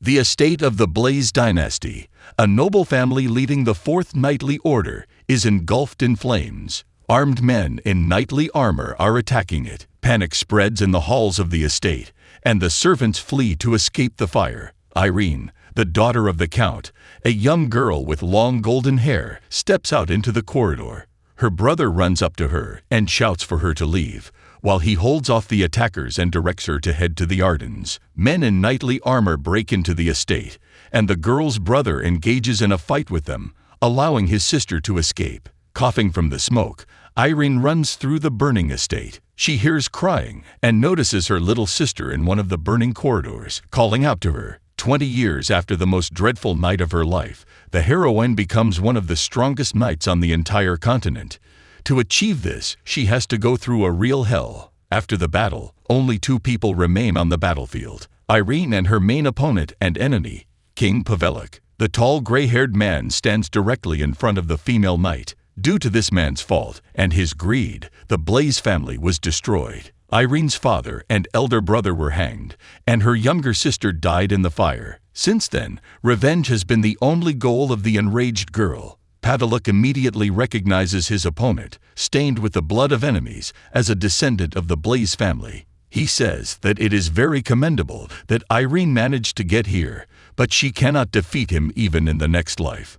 The estate of the Blaze dynasty, a noble family leading the Fourth Knightly Order, is engulfed in flames. Armed men in knightly armor are attacking it. Panic spreads in the halls of the estate, and the servants flee to escape the fire. Irene, the daughter of the Count, a young girl with long golden hair, steps out into the corridor. Her brother runs up to her and shouts for her to leave, while he holds off the attackers and directs her to head to the Ardens. Men in knightly armor break into the estate, and the girl's brother engages in a fight with them, allowing his sister to escape. Coughing from the smoke, Irene runs through the burning estate. She hears crying and notices her little sister in one of the burning corridors, calling out to her. 20 years after the most dreadful night of her life, the heroine becomes one of the strongest knights on the entire continent. To achieve this, she has to go through a real hell. After the battle, only 2 people remain on the battlefield: Irene and her main opponent and enemy, King Pavelik. The tall gray-haired man stands directly in front of the female knight. Due to this man's fault and his greed, the Blaze family was destroyed. Irene's father and elder brother were hanged, and her younger sister died in the fire. Since then, revenge has been the only goal of the enraged girl. Pavelik immediately recognizes his opponent, stained with the blood of enemies, as a descendant of the Blaze family. He says that it is very commendable that Irene managed to get here, but she cannot defeat him even in the next life.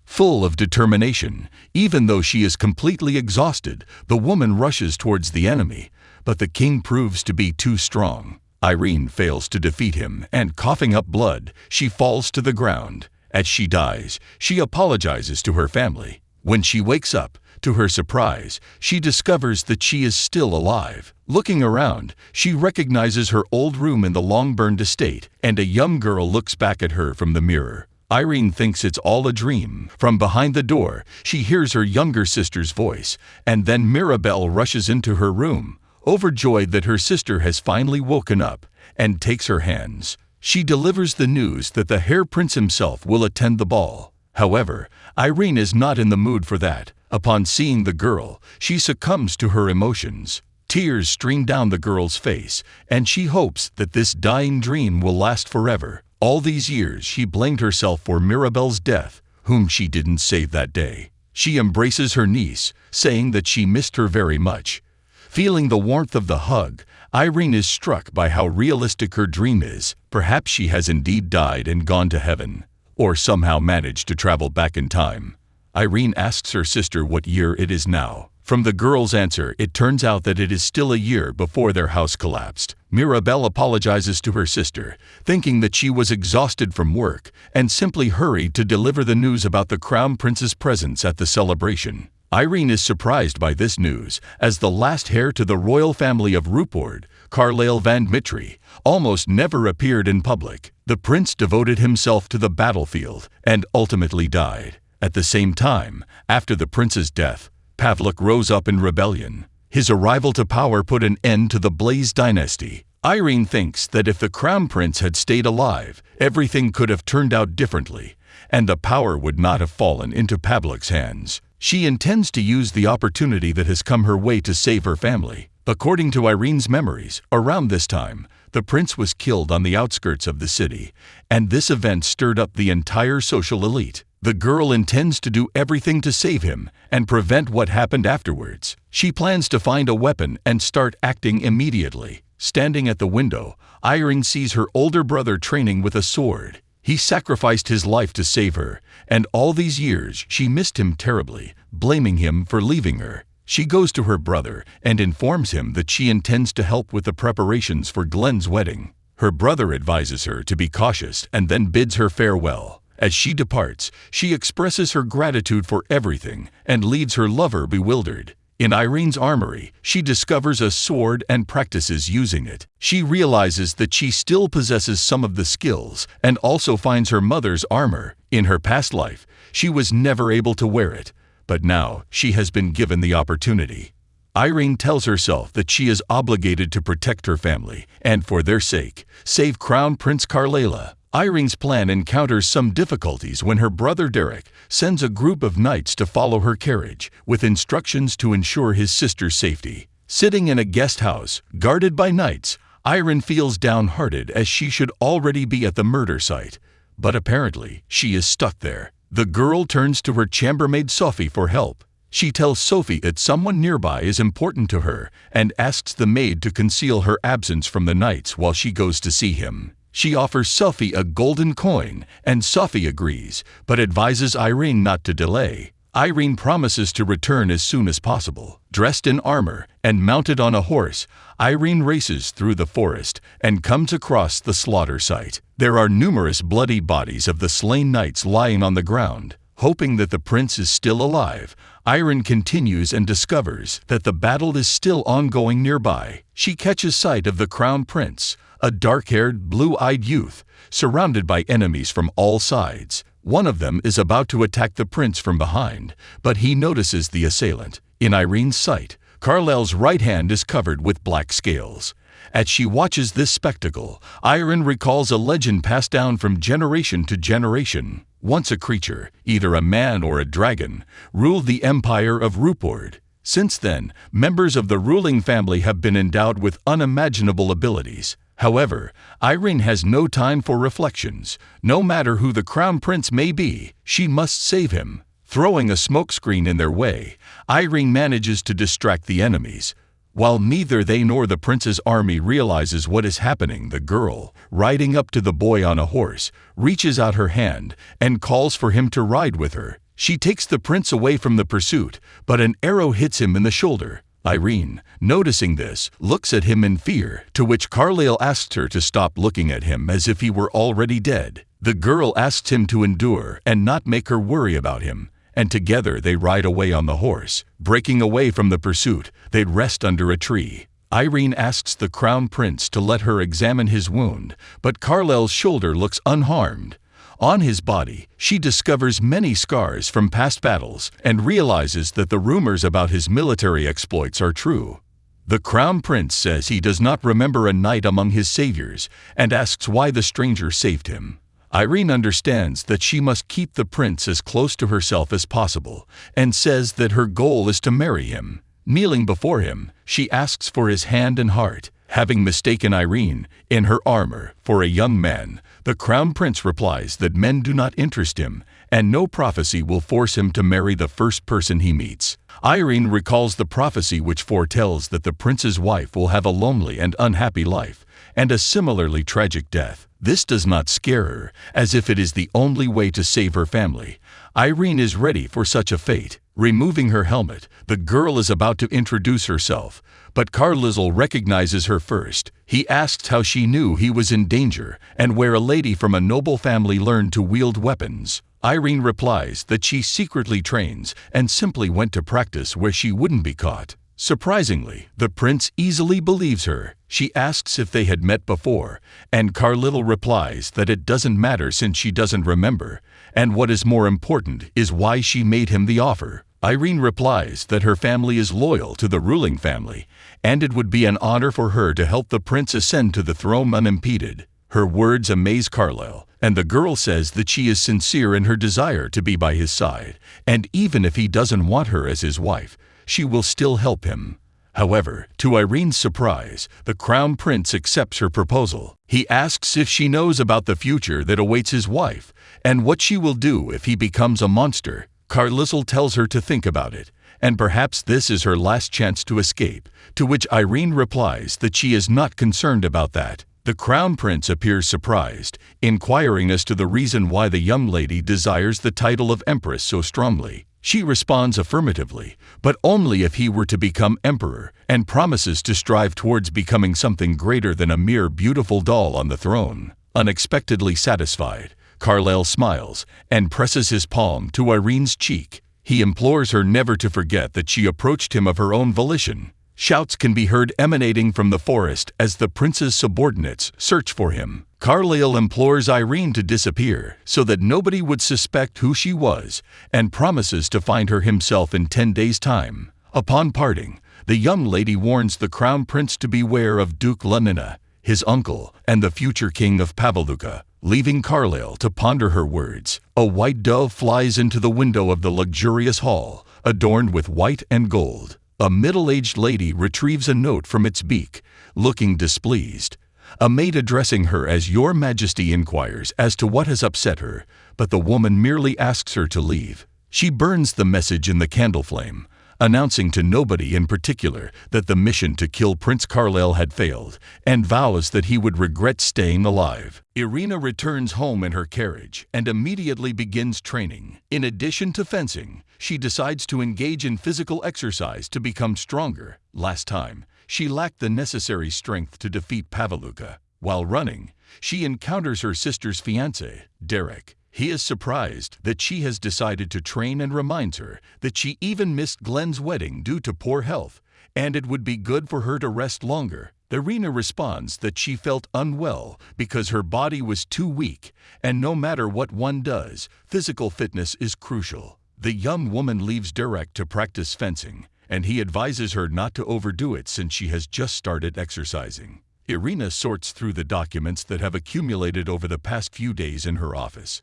Full of determination, even though she is completely exhausted, the woman rushes towards the enemy, but the king proves to be too strong. Irene fails to defeat him, and coughing up blood, she falls to the ground. As she dies, she apologizes to her family. When she wakes up, to her surprise, she discovers that she is still alive. Looking around, she recognizes her old room in the long-burned estate, and a young girl looks back at her from the mirror. Irene thinks it's all a dream. From behind the door, she hears her younger sister's voice, and then Mirabelle rushes into her room, overjoyed that her sister has finally woken up, and takes her hands. She delivers the news that the Hair Prince himself will attend the ball. However, Irene is not in the mood for that. Upon seeing the girl, she succumbs to her emotions. Tears stream down the girl's face, and she hopes that this dying dream will last forever. All these years she blamed herself for Mirabelle's death, whom she didn't save that day. She embraces her niece, saying that she missed her very much. Feeling the warmth of the hug, Irene is struck by how realistic her dream is. Perhaps she has indeed died and gone to heaven, or somehow managed to travel back in time. Irene asks her sister what year it is now. From the girl's answer, it turns out that it is still a year before their house collapsed. Mirabelle apologizes to her sister, thinking that she was exhausted from work, and simply hurried to deliver the news about the Crown Prince's presence at the celebration. Irene is surprised by this news, as the last heir to the royal family of Rupert, Carlyle van Mitry, almost never appeared in public. The prince devoted himself to the battlefield and ultimately died. At the same time, after the prince's death, Pavelik rose up in rebellion. His arrival to power put an end to the Blaze dynasty. Irene thinks that if the crown prince had stayed alive, everything could have turned out differently, and the power would not have fallen into Pavelik's hands. She intends to use the opportunity that has come her way to save her family. According to Irene's memories, around this time, the prince was killed on the outskirts of the city, and this event stirred up the entire social elite. The girl intends to do everything to save him and prevent what happened afterwards. She plans to find a weapon and start acting immediately. Standing at the window, Irene sees her older brother training with a sword. He sacrificed his life to save her, and all these years she missed him terribly, blaming him for leaving her. She goes to her brother and informs him that she intends to help with the preparations for Glenn's wedding. Her brother advises her to be cautious and then bids her farewell. As she departs, she expresses her gratitude for everything and leaves her lover bewildered. In Irene's armory, she discovers a sword and practices using it. She realizes that she still possesses some of the skills and also finds her mother's armor. In her past life, she was never able to wear it, but now she has been given the opportunity. Irene tells herself that she is obligated to protect her family and, for their sake, save Crown Prince Carlyle. Irene's plan encounters some difficulties when her brother Derek sends a group of knights to follow her carriage, with instructions to ensure his sister's safety. Sitting in a guest house, guarded by knights, Irene feels downhearted as she should already be at the murder site, but apparently she is stuck there. The girl turns to her chambermaid Sophie for help. She tells Sophie that someone nearby is important to her and asks the maid to conceal her absence from the knights while she goes to see him. She offers Sophie a golden coin, and Sophie agrees, but advises Irene not to delay. Irene promises to return as soon as possible. Dressed in armor and mounted on a horse, Irene races through the forest and comes across the slaughter site. There are numerous bloody bodies of the slain knights lying on the ground. Hoping that the prince is still alive, Irene continues and discovers that the battle is still ongoing nearby. She catches sight of the crown prince, a dark-haired, blue-eyed youth, surrounded by enemies from all sides. One of them is about to attack the prince from behind, but he notices the assailant. In Irene's sight, Carlisle's right hand is covered with black scales. As she watches this spectacle, Irene recalls a legend passed down from generation to generation. Once a creature, either a man or a dragon, ruled the empire of Rupord. Since then, members of the ruling family have been endowed with unimaginable abilities. However, Irene has no time for reflections. No matter who the crown prince may be, she must save him. Throwing a smokescreen in their way, Irene manages to distract the enemies. While neither they nor the prince's army realizes what is happening, the girl, riding up to the boy on a horse, reaches out her hand and calls for him to ride with her. She takes the prince away from the pursuit, but an arrow hits him in the shoulder. Irene, noticing this, looks at him in fear, to which Carlisle asks her to stop looking at him as if he were already dead. The girl asks him to endure and not make her worry about him, and together they ride away on the horse. Breaking away from the pursuit, they rest under a tree. Irene asks the crown prince to let her examine his wound, but Carlisle's shoulder looks unharmed. On his body, she discovers many scars from past battles and realizes that the rumors about his military exploits are true. The crown prince says he does not remember a knight among his saviors and asks why the stranger saved him. Irene understands that she must keep the prince as close to herself as possible and says that her goal is to marry him. Kneeling before him, she asks for his hand and heart. Having mistaken Irene, in her armor, for a young man, the crown prince replies that men do not interest him and no prophecy will force him to marry the first person he meets. Irene recalls the prophecy which foretells that the prince's wife will have a lonely and unhappy life and a similarly tragic death. This does not scare her, as if it is the only way to save her family. Irene is ready for such a fate. Removing her helmet, the girl is about to introduce herself, but Carlisle recognizes her first. He asks how she knew he was in danger and where a lady from a noble family learned to wield weapons. Irene replies that she secretly trains and simply went to practice where she wouldn't be caught. Surprisingly, the prince easily believes her. She asks if they had met before, and Carlisle replies that it doesn't matter since she doesn't remember, and what is more important is why she made him the offer. Irene replies that her family is loyal to the ruling family, and it would be an honor for her to help the prince ascend to the throne unimpeded. Her words amaze Carlisle, and the girl says that she is sincere in her desire to be by his side, and even if he doesn't want her as his wife, she will still help him. However, to Irene's surprise, the crown prince accepts her proposal. He asks if she knows about the future that awaits his wife, and what she will do if he becomes a monster. Carlisle tells her to think about it, and perhaps this is her last chance to escape, to which Irene replies that she is not concerned about that. The crown prince appears surprised, inquiring as to the reason why the young lady desires the title of empress so strongly. She responds affirmatively, but only if he were to become emperor, and promises to strive towards becoming something greater than a mere beautiful doll on the throne. Unexpectedly satisfied, Carlisle smiles and presses his palm to Irene's cheek. He implores her never to forget that she approached him of her own volition. Shouts can be heard emanating from the forest as the prince's subordinates search for him. Carlisle implores Irene to disappear so that nobody would suspect who she was, and promises to find her himself in 10 days' time. Upon parting, the young lady warns the crown prince to beware of Duke Lanina, his uncle, and the future king of Paveluka. Leaving Carlisle to ponder her words, a white dove flies into the window of the luxurious hall, adorned with white and gold. A middle-aged lady retrieves a note from its beak, looking displeased. A maid addressing her as Your Majesty inquires as to what has upset her, but the woman merely asks her to leave. She burns the message in the candle flame, announcing to nobody in particular that the mission to kill Prince Carlyle had failed, and vows that he would regret staying alive. Irina returns home in her carriage and immediately begins training. In addition to fencing, she decides to engage in physical exercise to become stronger. Last time, she lacked the necessary strength to defeat Paveluka. While running, she encounters her sister's fiancé, Derek. He is surprised that she has decided to train and reminds her that she even missed Glenn's wedding due to poor health, and it would be good for her to rest longer. Irina responds that she felt unwell because her body was too weak, and no matter what one does, physical fitness is crucial. The young woman leaves Derek to practice fencing, and he advises her not to overdo it since she has just started exercising. Irina sorts through the documents that have accumulated over the past few days in her office.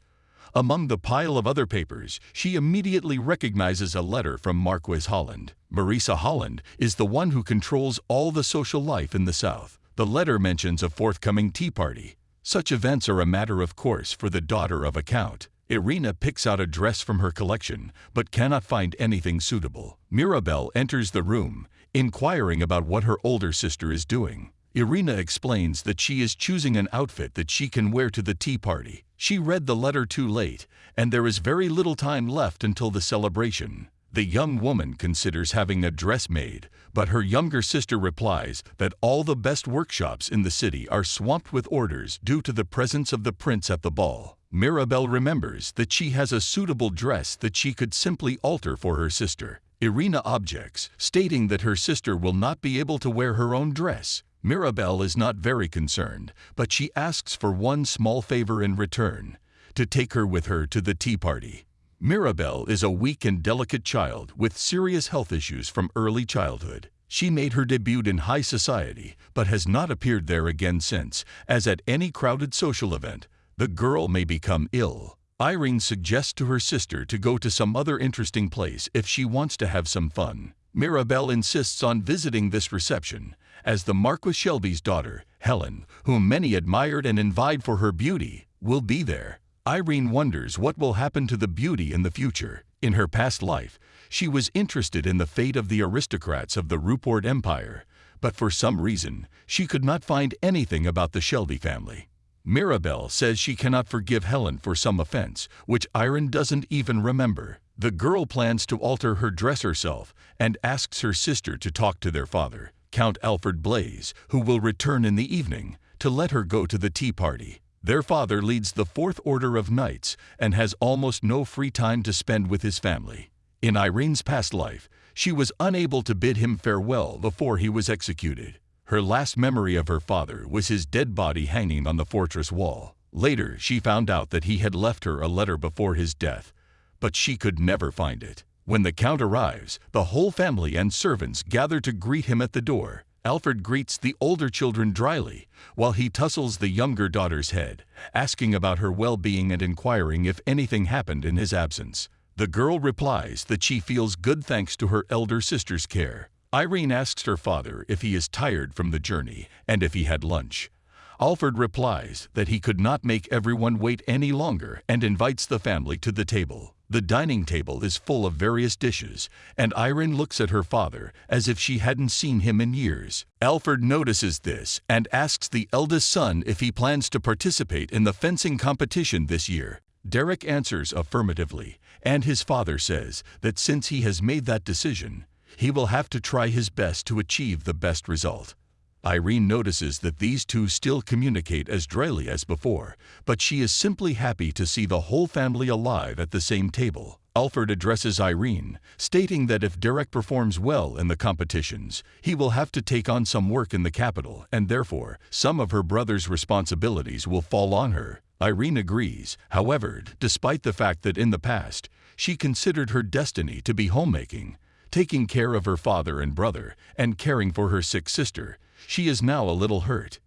Among the pile of other papers, she immediately recognizes a letter from Marquis Holland. Marisa Holland is the one who controls all the social life in the South. The letter mentions a forthcoming tea party. Such events are a matter of course for the daughter of a count. Irina picks out a dress from her collection, but cannot find anything suitable. Mirabelle enters the room, inquiring about what her older sister is doing. Irina explains that she is choosing an outfit that she can wear to the tea party. She read the letter too late, and there is very little time left until the celebration. The young woman considers having a dress made, but her younger sister replies that all the best workshops in the city are swamped with orders due to the presence of the prince at the ball. Mirabelle remembers that she has a suitable dress that she could simply alter for her sister. Irina objects, stating that her sister will not be able to wear her own dress. Mirabelle is not very concerned, but she asks for one small favor in return, to take her with her to the tea party. Mirabelle is a weak and delicate child with serious health issues from early childhood. She made her debut in high society, but has not appeared there again since, as at any crowded social event, the girl may become ill. Irene suggests to her sister to go to some other interesting place if she wants to have some fun. Mirabelle insists on visiting this reception, as the Marquis Shelby's daughter, Helen, whom many admired and envied for her beauty, will be there. Irene wonders what will happen to the beauty in the future. In her past life, she was interested in the fate of the aristocrats of the Rupert Empire, but for some reason, she could not find anything about the Shelby family. Mirabelle says she cannot forgive Helen for some offense, which Irene doesn't even remember. The girl plans to alter her dress herself and asks her sister to talk to their father, Count Alfred Blaise, who will return in the evening, to let her go to the tea party. Their father leads the Fourth Order of Knights and has almost no free time to spend with his family. In Irene's past life, she was unable to bid him farewell before he was executed. Her last memory of her father was his dead body hanging on the fortress wall. Later, she found out that he had left her a letter before his death, but she could never find it. When the Count arrives, the whole family and servants gather to greet him at the door. Alfred greets the older children dryly, while he tussles the younger daughter's head, asking about her well-being and inquiring if anything happened in his absence. The girl replies that she feels good thanks to her elder sister's care. Irene asks her father if he is tired from the journey and if he had lunch. Alfred replies that he could not make everyone wait any longer and invites the family to the table. The dining table is full of various dishes, and Irene looks at her father as if she hadn't seen him in years. Alfred notices this and asks the eldest son if he plans to participate in the fencing competition this year. Derek answers affirmatively, and his father says that since he has made that decision, he will have to try his best to achieve the best result. Irene notices that these two still communicate as dryly as before, but she is simply happy to see the whole family alive at the same table. Alfred addresses Irene, stating that if Derek performs well in the competitions, he will have to take on some work in the capital, and therefore, some of her brother's responsibilities will fall on her. Irene agrees, however, despite the fact that in the past, she considered her destiny to be homemaking, taking care of her father and brother, and caring for her sick sister. She is now a little hurt.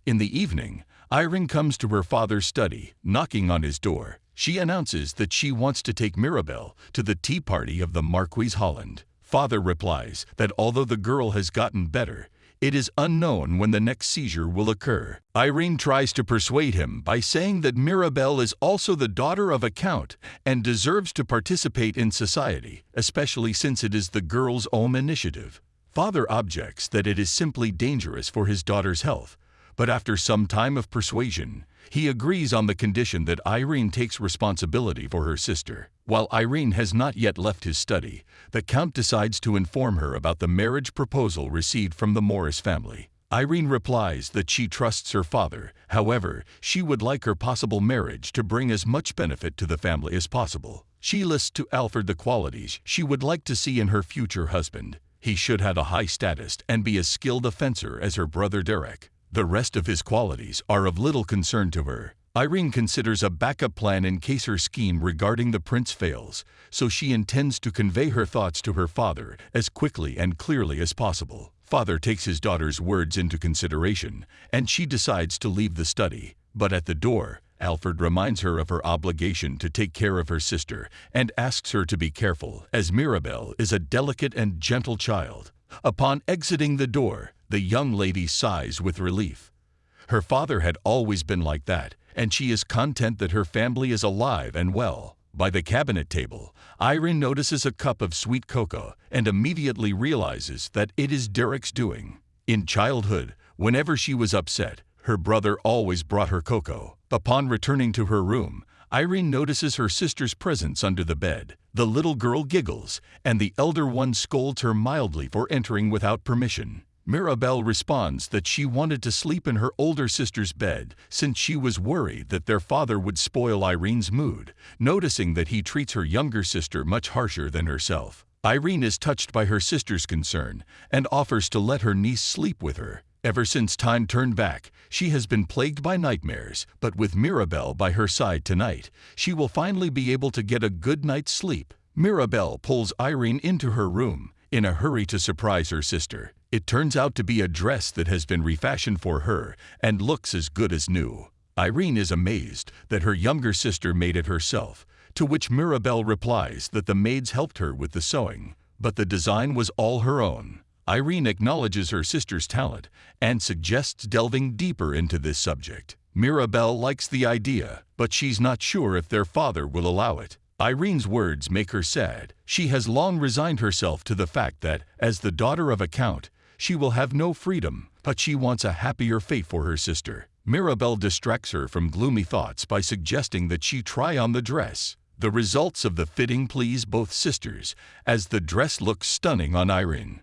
In the evening, Irene comes to her father's study, knocking on his door. She announces that she wants to take Mirabelle to the tea party of the Marquis Holland. Father replies that although the girl has gotten better, it is unknown when the next seizure will occur. Irene tries to persuade him by saying that Mirabelle is also the daughter of a count and deserves to participate in society, especially since it is the girl's own initiative. Father objects that it is simply dangerous for his daughter's health, but after some time of persuasion, he agrees on the condition that Irene takes responsibility for her sister. While Irene has not yet left his study, the Count decides to inform her about the marriage proposal received from the Morris family. Irene replies that she trusts her father, however, she would like her possible marriage to bring as much benefit to the family as possible. She lists to Alfred the qualities she would like to see in her future husband. He should have a high status and be as skilled a fencer as her brother Derek. The rest of his qualities are of little concern to her. Irene considers a backup plan in case her scheme regarding the prince fails, so she intends to convey her thoughts to her father as quickly and clearly as possible. Father takes his daughter's words into consideration, and she decides to leave the study. But at the door, Alfred reminds her of her obligation to take care of her sister and asks her to be careful, as Mirabelle is a delicate and gentle child. Upon exiting the door, the young lady sighs with relief. Her father had always been like that, and she is content that her family is alive and well. By the cabinet table, Irene notices a cup of sweet cocoa and immediately realizes that it is Derek's doing. In childhood, whenever she was upset, her brother always brought her cocoa. Upon returning to her room, Irene notices her sister's presence under the bed. The little girl giggles, and the elder one scolds her mildly for entering without permission. Mirabelle responds that she wanted to sleep in her older sister's bed since she was worried that their father would spoil Irene's mood, noticing that he treats her younger sister much harsher than herself. Irene is touched by her sister's concern and offers to let her niece sleep with her. Ever since time turned back, she has been plagued by nightmares, but with Mirabelle by her side tonight, she will finally be able to get a good night's sleep. Mirabelle pulls Irene into her room, in a hurry to surprise her sister. It turns out to be a dress that has been refashioned for her and looks as good as new. Irene is amazed that her younger sister made it herself, to which Mirabelle replies that the maids helped her with the sewing, but the design was all her own. Irene acknowledges her sister's talent and suggests delving deeper into this subject. Mirabelle likes the idea, but she's not sure if their father will allow it. Irene's words make her sad. She has long resigned herself to the fact that, as the daughter of a count, she will have no freedom, but she wants a happier fate for her sister. Mirabelle distracts her from gloomy thoughts by suggesting that she try on the dress. The results of the fitting please both sisters, as the dress looks stunning on Irene.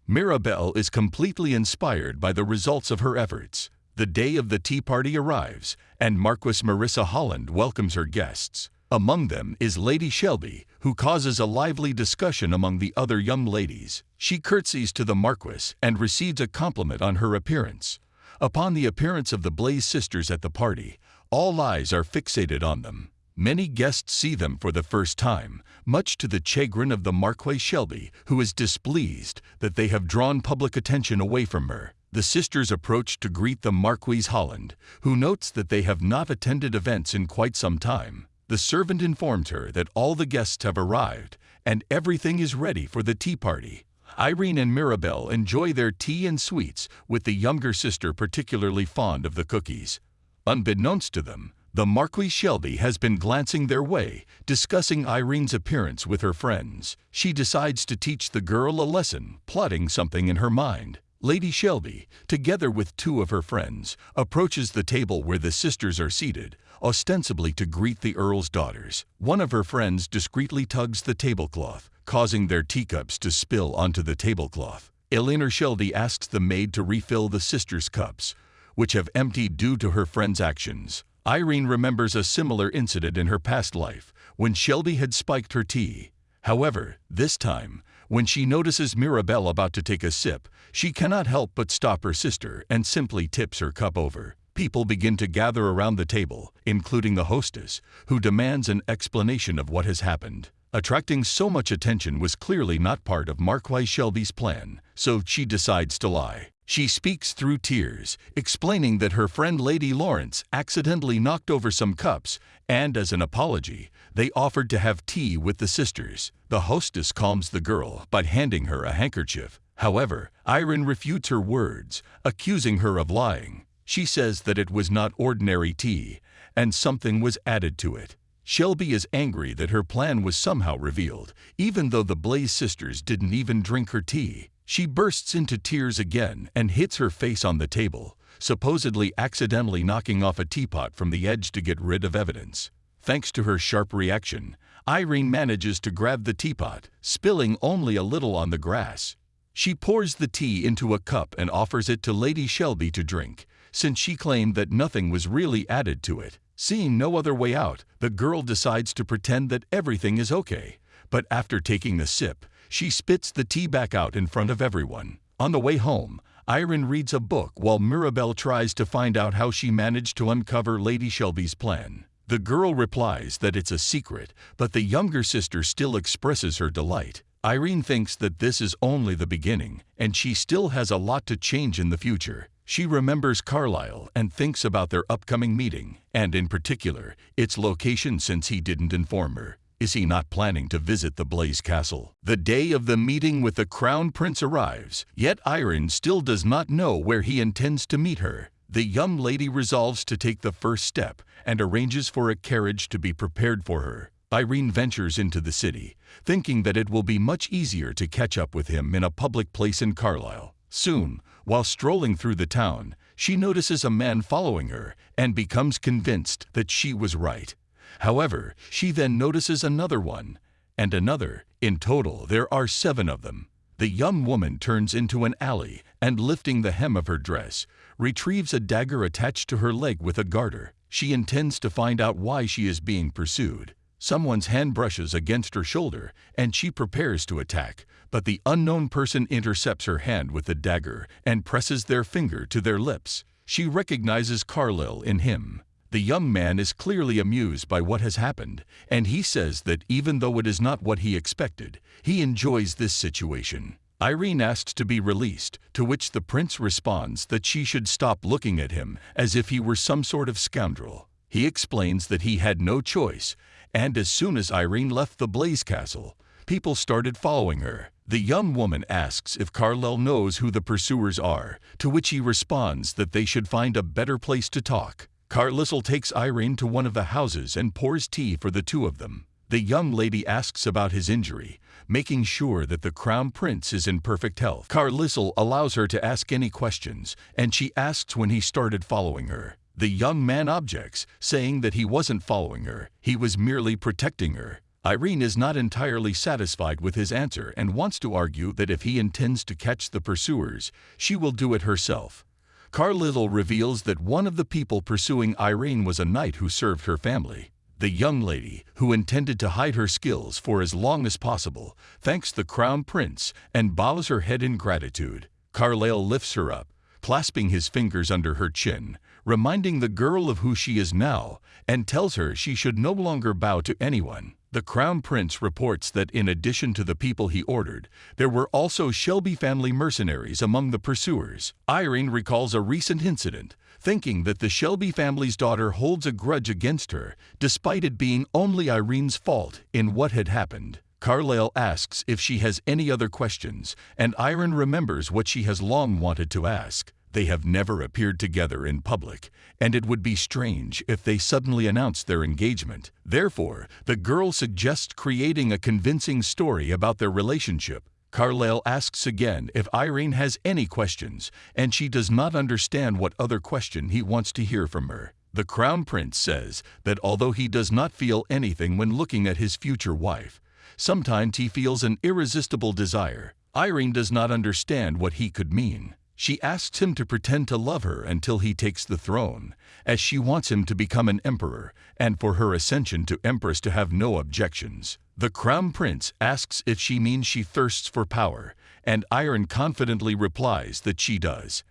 Mirabelle is completely inspired by the results of her efforts. The day of the tea party arrives, and Marquis Marissa Holland welcomes her guests. Among them is Lady Shelby, who causes a lively discussion among the other young ladies. She curtsies to the Marquis and receives a compliment on her appearance. Upon the appearance of the Blaze sisters at the party, all eyes are fixated on them. Many guests see them for the first time, much to the chagrin of the Marquis Shelby, who is displeased that they have drawn public attention away from her. The sisters approach to greet the Marquis Holland, who notes that they have not attended events in quite some time. The servant informs her that all the guests have arrived and everything is ready for the tea party. Irene and Mirabelle enjoy their tea and sweets, with the younger sister particularly fond of the cookies. Unbeknownst to them, the Marquis Shelby has been glancing their way, discussing Irene's appearance with her friends. She decides to teach the girl a lesson, plotting something in her mind. Lady Shelby, together with two of her friends, approaches the table where the sisters are seated, ostensibly to greet the Earl's daughters. One of her friends discreetly tugs the tablecloth, causing their teacups to spill onto the tablecloth. Eleanor Shelby asks the maid to refill the sisters' cups, which have emptied due to her friend's actions. Irene remembers a similar incident in her past life, when Shelby had spiked her tea. However, this time, when she notices Mirabelle about to take a sip, she cannot help but stop her sister and simply tips her cup over. People begin to gather around the table, including the hostess, who demands an explanation of what has happened. Attracting so much attention was clearly not part of Marquis Shelby's plan, so she decides to lie. She speaks through tears, explaining that her friend Lady Lawrence accidentally knocked over some cups, and as an apology, they offered to have tea with the sisters. The hostess calms the girl by handing her a handkerchief. However, Irene refutes her words, accusing her of lying. She says that it was not ordinary tea, and something was added to it. Shelby is angry that her plan was somehow revealed, even though the Blaze sisters didn't even drink her tea. She bursts into tears again and hits her face on the table, supposedly accidentally knocking off a teapot from the edge to get rid of evidence. Thanks to her sharp reaction, Irene manages to grab the teapot, spilling only a little on the grass. She pours the tea into a cup and offers it to Lady Shelby to drink, since she claimed that nothing was really added to it. Seeing no other way out, the girl decides to pretend that everything is okay. But after taking a sip, she spits the tea back out in front of everyone. On the way home, Irene reads a book while Mirabelle tries to find out how she managed to uncover Lady Shelby's plan. The girl replies that it's a secret, but the younger sister still expresses her delight. Irene thinks that this is only the beginning, and she still has a lot to change in the future. She remembers Carlisle and thinks about their upcoming meeting, and in particular, its location since he didn't inform her. Is he not planning to visit the Blaze Castle? The day of the meeting with the Crown Prince arrives, yet Irene still does not know where he intends to meet her. The young lady resolves to take the first step and arranges for a carriage to be prepared for her. Irene ventures into the city, thinking that it will be much easier to catch up with him in a public place in Carlisle. Soon, while strolling through the town, she notices a man following her and becomes convinced that she was right. However, she then notices another one, and another. In total, there are 7 of them. The young woman turns into an alley and, lifting the hem of her dress, retrieves a dagger attached to her leg with a garter. She intends to find out why she is being pursued. Someone's hand brushes against her shoulder, and she prepares to attack, but the unknown person intercepts her hand with the dagger and presses their finger to their lips. She recognizes Carlisle in him. The young man is clearly amused by what has happened, and he says that even though it is not what he expected, he enjoys this situation. Irene asks to be released, to which the prince responds that she should stop looking at him as if he were some sort of scoundrel. He explains that he had no choice, and as soon as Irene left the Blaze Castle, people started following her. The young woman asks if Carlisle knows who the pursuers are, to which he responds that they should find a better place to talk. Carlisle takes Irene to one of the houses and pours tea for the 2 of them. The young lady asks about his injury, making sure that the Crown Prince is in perfect health. Carlisle allows her to ask any questions, and she asks when he started following her. The young man objects, saying that he wasn't following her, he was merely protecting her. Irene is not entirely satisfied with his answer and wants to argue that if he intends to catch the pursuers, she will do it herself. Carlisle reveals that one of the people pursuing Irene was a knight who served her family. The young lady, who intended to hide her skills for as long as possible, thanks the Crown Prince and bows her head in gratitude. Carlisle lifts her up, clasping his fingers under her chin, reminding the girl of who she is now, and tells her she should no longer bow to anyone. The Crown Prince reports that in addition to the people he ordered, there were also Shelby family mercenaries among the pursuers. Irene recalls a recent incident, thinking that the Shelby family's daughter holds a grudge against her, despite it being only Irene's fault in what had happened. Carlisle asks if she has any other questions, and Irene remembers what she has long wanted to ask. They have never appeared together in public, and it would be strange if they suddenly announced their engagement. Therefore, the girl suggests creating a convincing story about their relationship. Carlisle asks again if Irene has any questions, and she does not understand what other question he wants to hear from her. The Crown Prince says that although he does not feel anything when looking at his future wife, sometimes he feels an irresistible desire. Irene does not understand what he could mean. She asks him to pretend to love her until he takes the throne, as she wants him to become an emperor, and for her ascension to empress to have no objections. The Crown Prince asks if she means she thirsts for power, and Irene confidently replies that she does.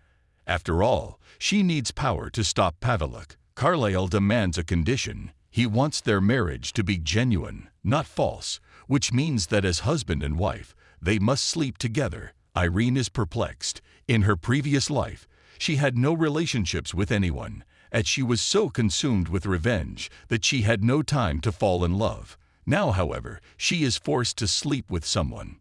After all, she needs power to stop Paveluk. Carlisle demands a condition. He wants their marriage to be genuine, not false, which means that as husband and wife, they must sleep together. Irene is perplexed. In her previous life, she had no relationships with anyone, as she was so consumed with revenge that she had no time to fall in love. Now, however, she is forced to sleep with someone.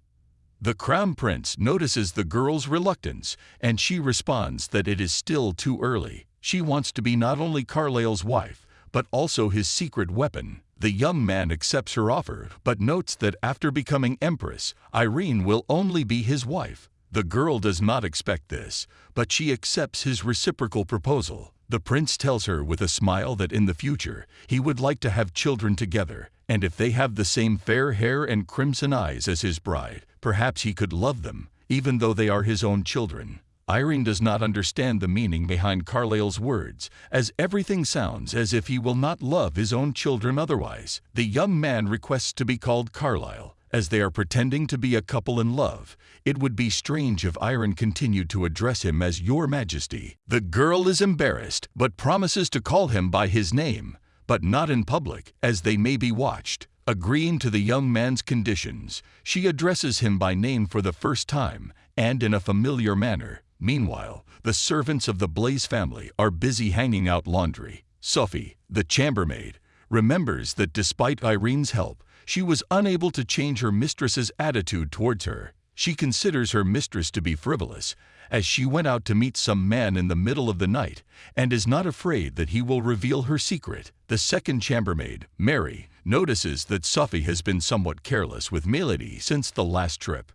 The Crown Prince notices the girl's reluctance, and she responds that it is still too early. She wants to be not only Carlyle's wife, but also his secret weapon. The young man accepts her offer, but notes that after becoming empress, Irene will only be his wife. The girl does not expect this, but she accepts his reciprocal proposal. The prince tells her with a smile that in the future, he would like to have children together, and if they have the same fair hair and crimson eyes as his bride, perhaps he could love them, even though they are his own children. Irene does not understand the meaning behind Carlyle's words, as everything sounds as if he will not love his own children otherwise. The young man requests to be called Carlyle, as they are pretending to be a couple in love. It would be strange if Irene continued to address him as Your Majesty. The girl is embarrassed, but promises to call him by his name, but not in public, as they may be watched. Agreeing to the young man's conditions, she addresses him by name for the first time, and in a familiar manner. Meanwhile, the servants of the Blaze family are busy hanging out laundry. Sophie, the chambermaid, remembers that despite Irene's help, she was unable to change her mistress's attitude towards her. She considers her mistress to be frivolous, as she went out to meet some man in the middle of the night, and is not afraid that he will reveal her secret. The second chambermaid, Mary, notices that Sophie has been somewhat careless with Milady since the last trip.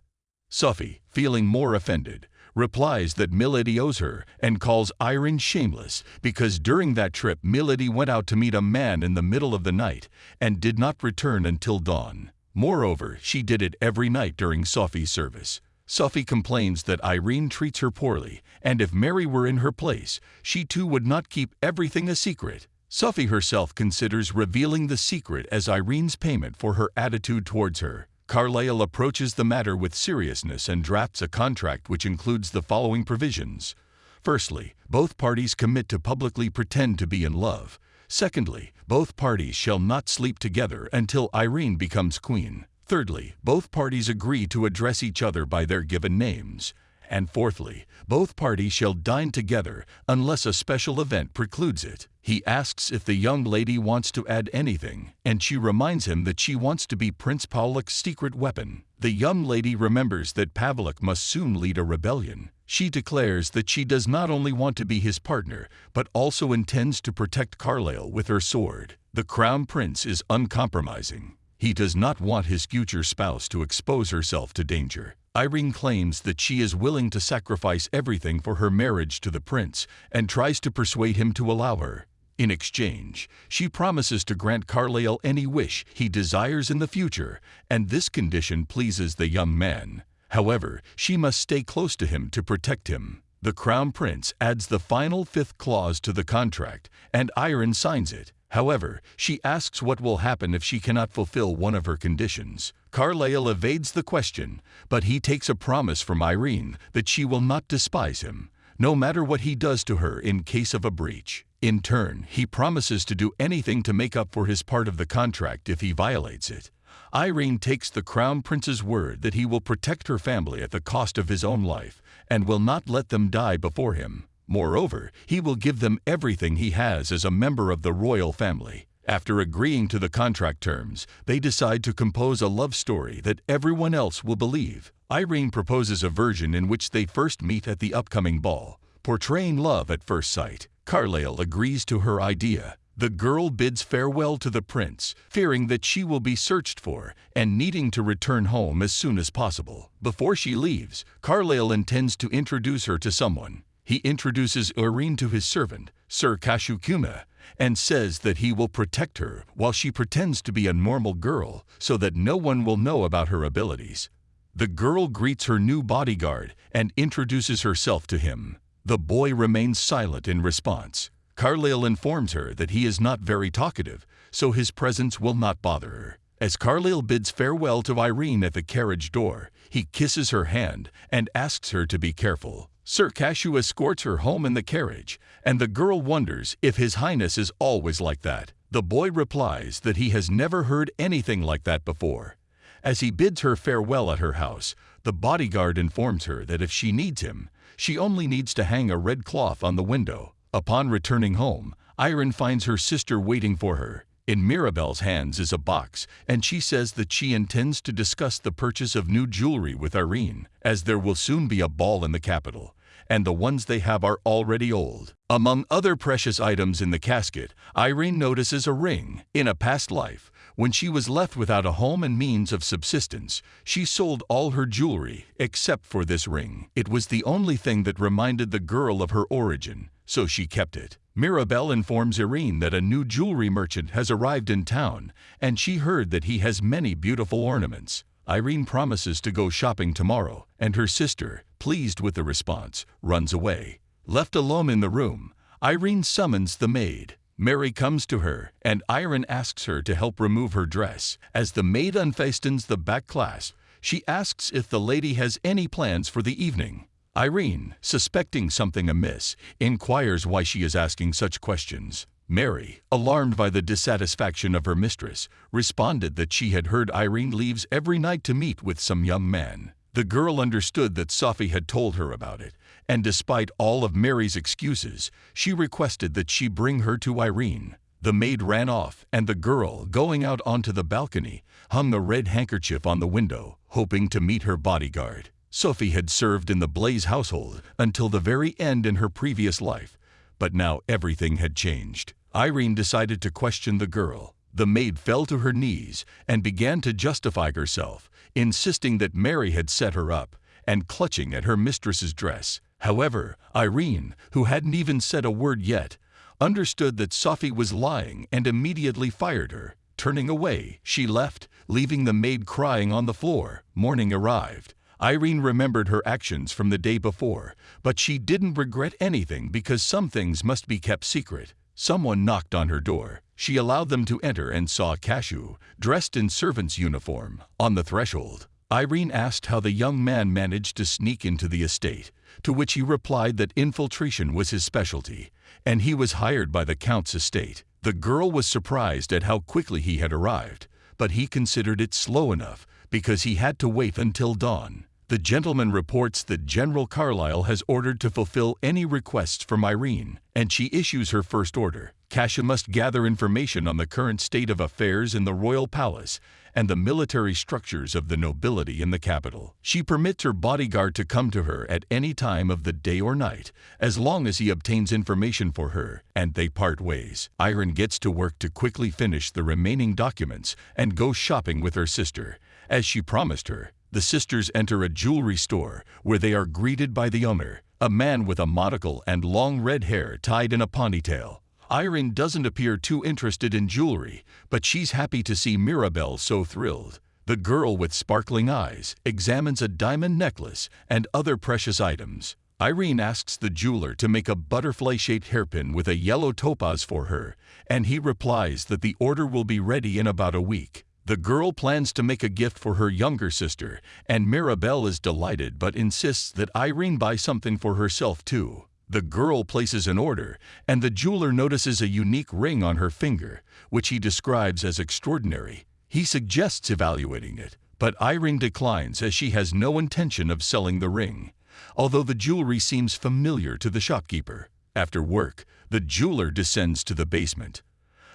Sophie, feeling more offended, replies that Milady owes her and calls Irene shameless because during that trip Milady went out to meet a man in the middle of the night and did not return until dawn. Moreover, she did it every night during Sophie's service. Sophie complains that Irene treats her poorly, and if Mary were in her place, she too would not keep everything a secret. Sophie herself considers revealing the secret as Irene's payment for her attitude towards her. Carlyle approaches the matter with seriousness and drafts a contract which includes the following provisions. Firstly, both parties commit to publicly pretend to be in love. Secondly, both parties shall not sleep together until Irene becomes queen. Thirdly, both parties agree to address each other by their given names. And fourthly, both parties shall dine together unless a special event precludes it. He asks if the young lady wants to add anything, and she reminds him that she wants to be Prince Pavlik's secret weapon. The young lady remembers that Pavlik must soon lead a rebellion. She declares that she does not only want to be his partner, but also intends to protect Carlyle with her sword. The Crown Prince is uncompromising. He does not want his future spouse to expose herself to danger. Irene claims that she is willing to sacrifice everything for her marriage to the prince and tries to persuade him to allow her. In exchange, she promises to grant Carlyle any wish he desires in the future, and this condition pleases the young man. However, she must stay close to him to protect him. The Crown Prince adds the final fifth clause to the contract, and Irene signs it. However, she asks what will happen if she cannot fulfill one of her conditions. Carlyle evades the question, but he takes a promise from Irene that she will not despise him, no matter what he does to her in case of a breach. In turn, he promises to do anything to make up for his part of the contract if he violates it. Irene takes the Crown Prince's word that he will protect her family at the cost of his own life and will not let them die before him. Moreover, he will give them everything he has as a member of the royal family. After agreeing to the contract terms, they decide to compose a love story that everyone else will believe. Irene proposes a version in which they first meet at the upcoming ball, portraying love at first sight. Carlyle agrees to her idea. The girl bids farewell to the prince, fearing that she will be searched for and needing to return home as soon as possible. Before she leaves, Carlyle intends to introduce her to someone. He introduces Irene to his servant, Sir Kashukuma, and says that he will protect her while she pretends to be a normal girl so that no one will know about her abilities. The girl greets her new bodyguard and introduces herself to him. The boy remains silent in response. Carlyle informs her that he is not very talkative, so his presence will not bother her. As Carlyle bids farewell to Irene at the carriage door, he kisses her hand and asks her to be careful. Sir Cashew escorts her home in the carriage, and the girl wonders if His Highness is always like that. The boy replies that he has never heard anything like that before. As he bids her farewell at her house, The bodyguard informs her that if she needs him, she only needs to hang a red cloth on the window. Upon returning home, Irene finds her sister waiting for her. In Mirabelle's hands is a box, and she says that she intends to discuss the purchase of new jewelry with Irene, as there will soon be a ball in the capital, and the ones they have are already old. Among other precious items in the casket, Irene notices a ring. In a past life, when she was left without a home and means of subsistence, she sold all her jewelry except for this ring. It was the only thing that reminded the girl of her origin, so she kept it. Mirabelle informs Irene that a new jewelry merchant has arrived in town, and she heard that he has many beautiful ornaments. Irene promises to go shopping tomorrow, and her sister, pleased with the response, runs away. Left alone in the room, Irene summons the maid. Mary comes to her, and Irene asks her to help remove her dress. As the maid unfastens the back clasp, she asks if the lady has any plans for the evening. Irene, suspecting something amiss, inquires why she is asking such questions. Mary, alarmed by the dissatisfaction of her mistress, responded that she had heard Irene leaves every night to meet with some young man. The girl understood that Sophie had told her about it, and despite all of Mary's excuses, she requested that she bring her to Irene. The maid ran off, and the girl, going out onto the balcony, hung a red handkerchief on the window, hoping to meet her bodyguard. Sophie had served in the Blaze household until the very end in her previous life, but now everything had changed. Irene decided to question the girl. The maid fell to her knees and began to justify herself, insisting that Mary had set her up, and clutching at her mistress's dress. However, Irene, who hadn't even said a word yet, understood that Sophie was lying and immediately fired her. Turning away, she left, leaving the maid crying on the floor. Morning arrived. Irene remembered her actions from the day before, but she didn't regret anything because some things must be kept secret. Someone knocked on her door. She allowed them to enter and saw Cashew, dressed in servant's uniform, on the threshold. Irene asked how the young man managed to sneak into the estate, to which he replied that infiltration was his specialty, and he was hired by the Count's estate. The girl was surprised at how quickly he had arrived, but he considered it slow enough because he had to wait until dawn. The gentleman reports that General Carlyle has ordered to fulfill any requests from Irene, and she issues her first order. Kasia must gather information on the current state of affairs in the royal palace and the military structures of the nobility in the capital. She permits her bodyguard to come to her at any time of the day or night, as long as he obtains information for her, and they part ways. Irene gets to work to quickly finish the remaining documents and go shopping with her sister, as she promised her. The sisters enter a jewelry store where they are greeted by the owner, a man with a monocle and long red hair tied in a ponytail. Irene doesn't appear too interested in jewelry, but she's happy to see Mirabelle so thrilled. The girl with sparkling eyes examines a diamond necklace and other precious items. Irene asks the jeweler to make a butterfly-shaped hairpin with a yellow topaz for her, and he replies that the order will be ready in about a week. The girl plans to make a gift for her younger sister, and Mirabelle is delighted but insists that Irene buy something for herself too. The girl places an order, and the jeweler notices a unique ring on her finger, which he describes as extraordinary. He suggests evaluating it, but Irene declines as she has no intention of selling the ring, although the jewelry seems familiar to the shopkeeper. After work, the jeweler descends to the basement.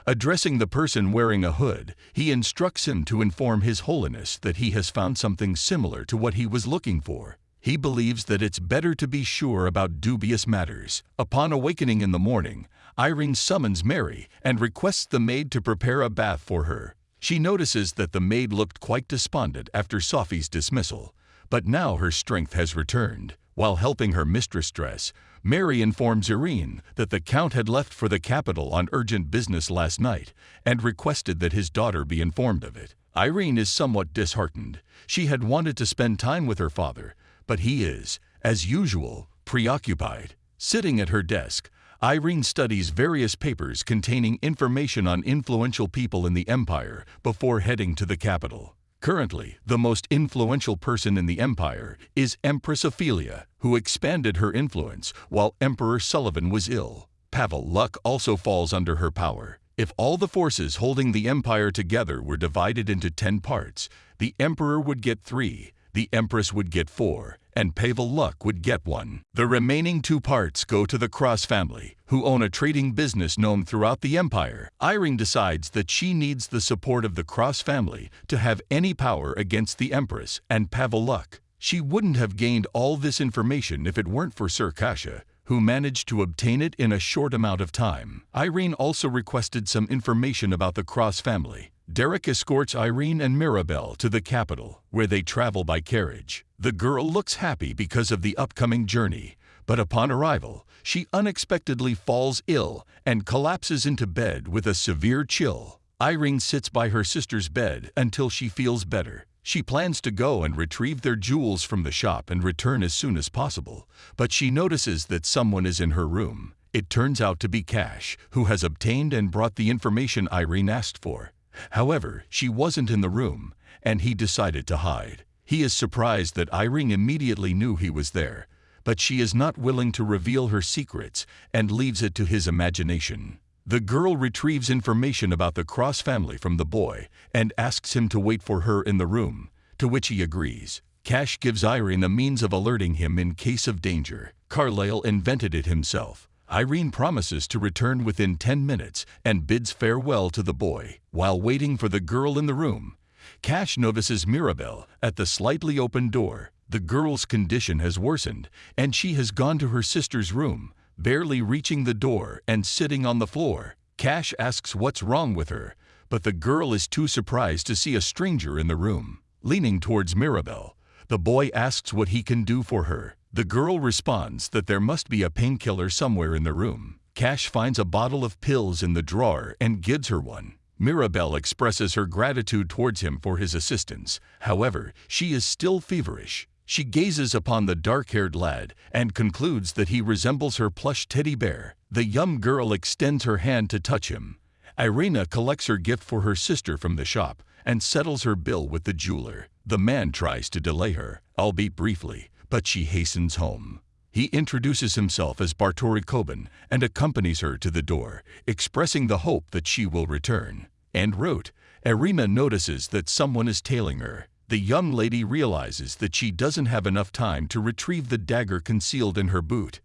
Addressing the person wearing a hood, he instructs him to inform His Holiness that he has found something similar to what he was looking for. He believes that it's better to be sure about dubious matters. Upon awakening in the morning, Irene summons Mary and requests the maid to prepare a bath for her. She notices that the maid looked quite despondent after Sophie's dismissal, but now her strength has returned. While helping her mistress dress, Mary informs Irene that the Count had left for the capital on urgent business last night and requested that his daughter be informed of it. Irene is somewhat disheartened. She had wanted to spend time with her father, but he is, as usual, preoccupied. Sitting at her desk, Irene studies various papers containing information on influential people in the empire before heading to the capital. Currently, the most influential person in the empire is Empress Ophelia, who expanded her influence while Emperor Sullivan was ill. Pavel luck also falls under her power. If all the forces holding the empire together were divided into 10 parts, the emperor would get 3, The Empress would get 4, and Pavel Luck would get 1. The remaining 2 parts go to the Cross family, who own a trading business known throughout the empire. Irene decides that she needs the support of the Cross family to have any power against the Empress and Pavel Luck. She wouldn't have gained all this information if it weren't for Sir Kasha, who managed to obtain it in a short amount of time. Irene also requested some information about the Cross family. Derek escorts Irene and Mirabelle to the capital, where they travel by carriage. The girl looks happy because of the upcoming journey, but upon arrival, she unexpectedly falls ill and collapses into bed with a severe chill. Irene sits by her sister's bed until she feels better. She plans to go and retrieve their jewels from the shop and return as soon as possible, but she notices that someone is in her room. It turns out to be Cash, who has obtained and brought the information Irene asked for. However, she wasn't in the room, and he decided to hide. He is surprised that Irene immediately knew he was there, but she is not willing to reveal her secrets and leaves it to his imagination. The girl retrieves information about the Cross family from the boy and asks him to wait for her in the room, to which he agrees. Cash gives Irene a means of alerting him in case of danger. Carlyle invented it himself. Irene promises to return within 10 minutes and bids farewell to the boy. While waiting for the girl in the room, Cash notices Mirabelle at the slightly open door. The girl's condition has worsened, and she has gone to her sister's room, barely reaching the door and sitting on the floor. Cash asks what's wrong with her, but the girl is too surprised to see a stranger in the room. Leaning towards Mirabelle, the boy asks what he can do for her. The girl responds that there must be a painkiller somewhere in the room. Cash finds a bottle of pills in the drawer and gives her one. Mirabelle expresses her gratitude towards him for his assistance. However, she is still feverish. She gazes upon the dark-haired lad and concludes that he resembles her plush teddy bear. The young girl extends her hand to touch him. Irina collects her gift for her sister from the shop and settles her bill with the jeweler. The man tries to delay her, albeit briefly, but she hastens home. He introduces himself as Bartory Koban and accompanies her to the door, expressing the hope that she will return. En route, Irina notices that someone is tailing her. The young lady realizes that she doesn't have enough time to retrieve the dagger concealed in her boot.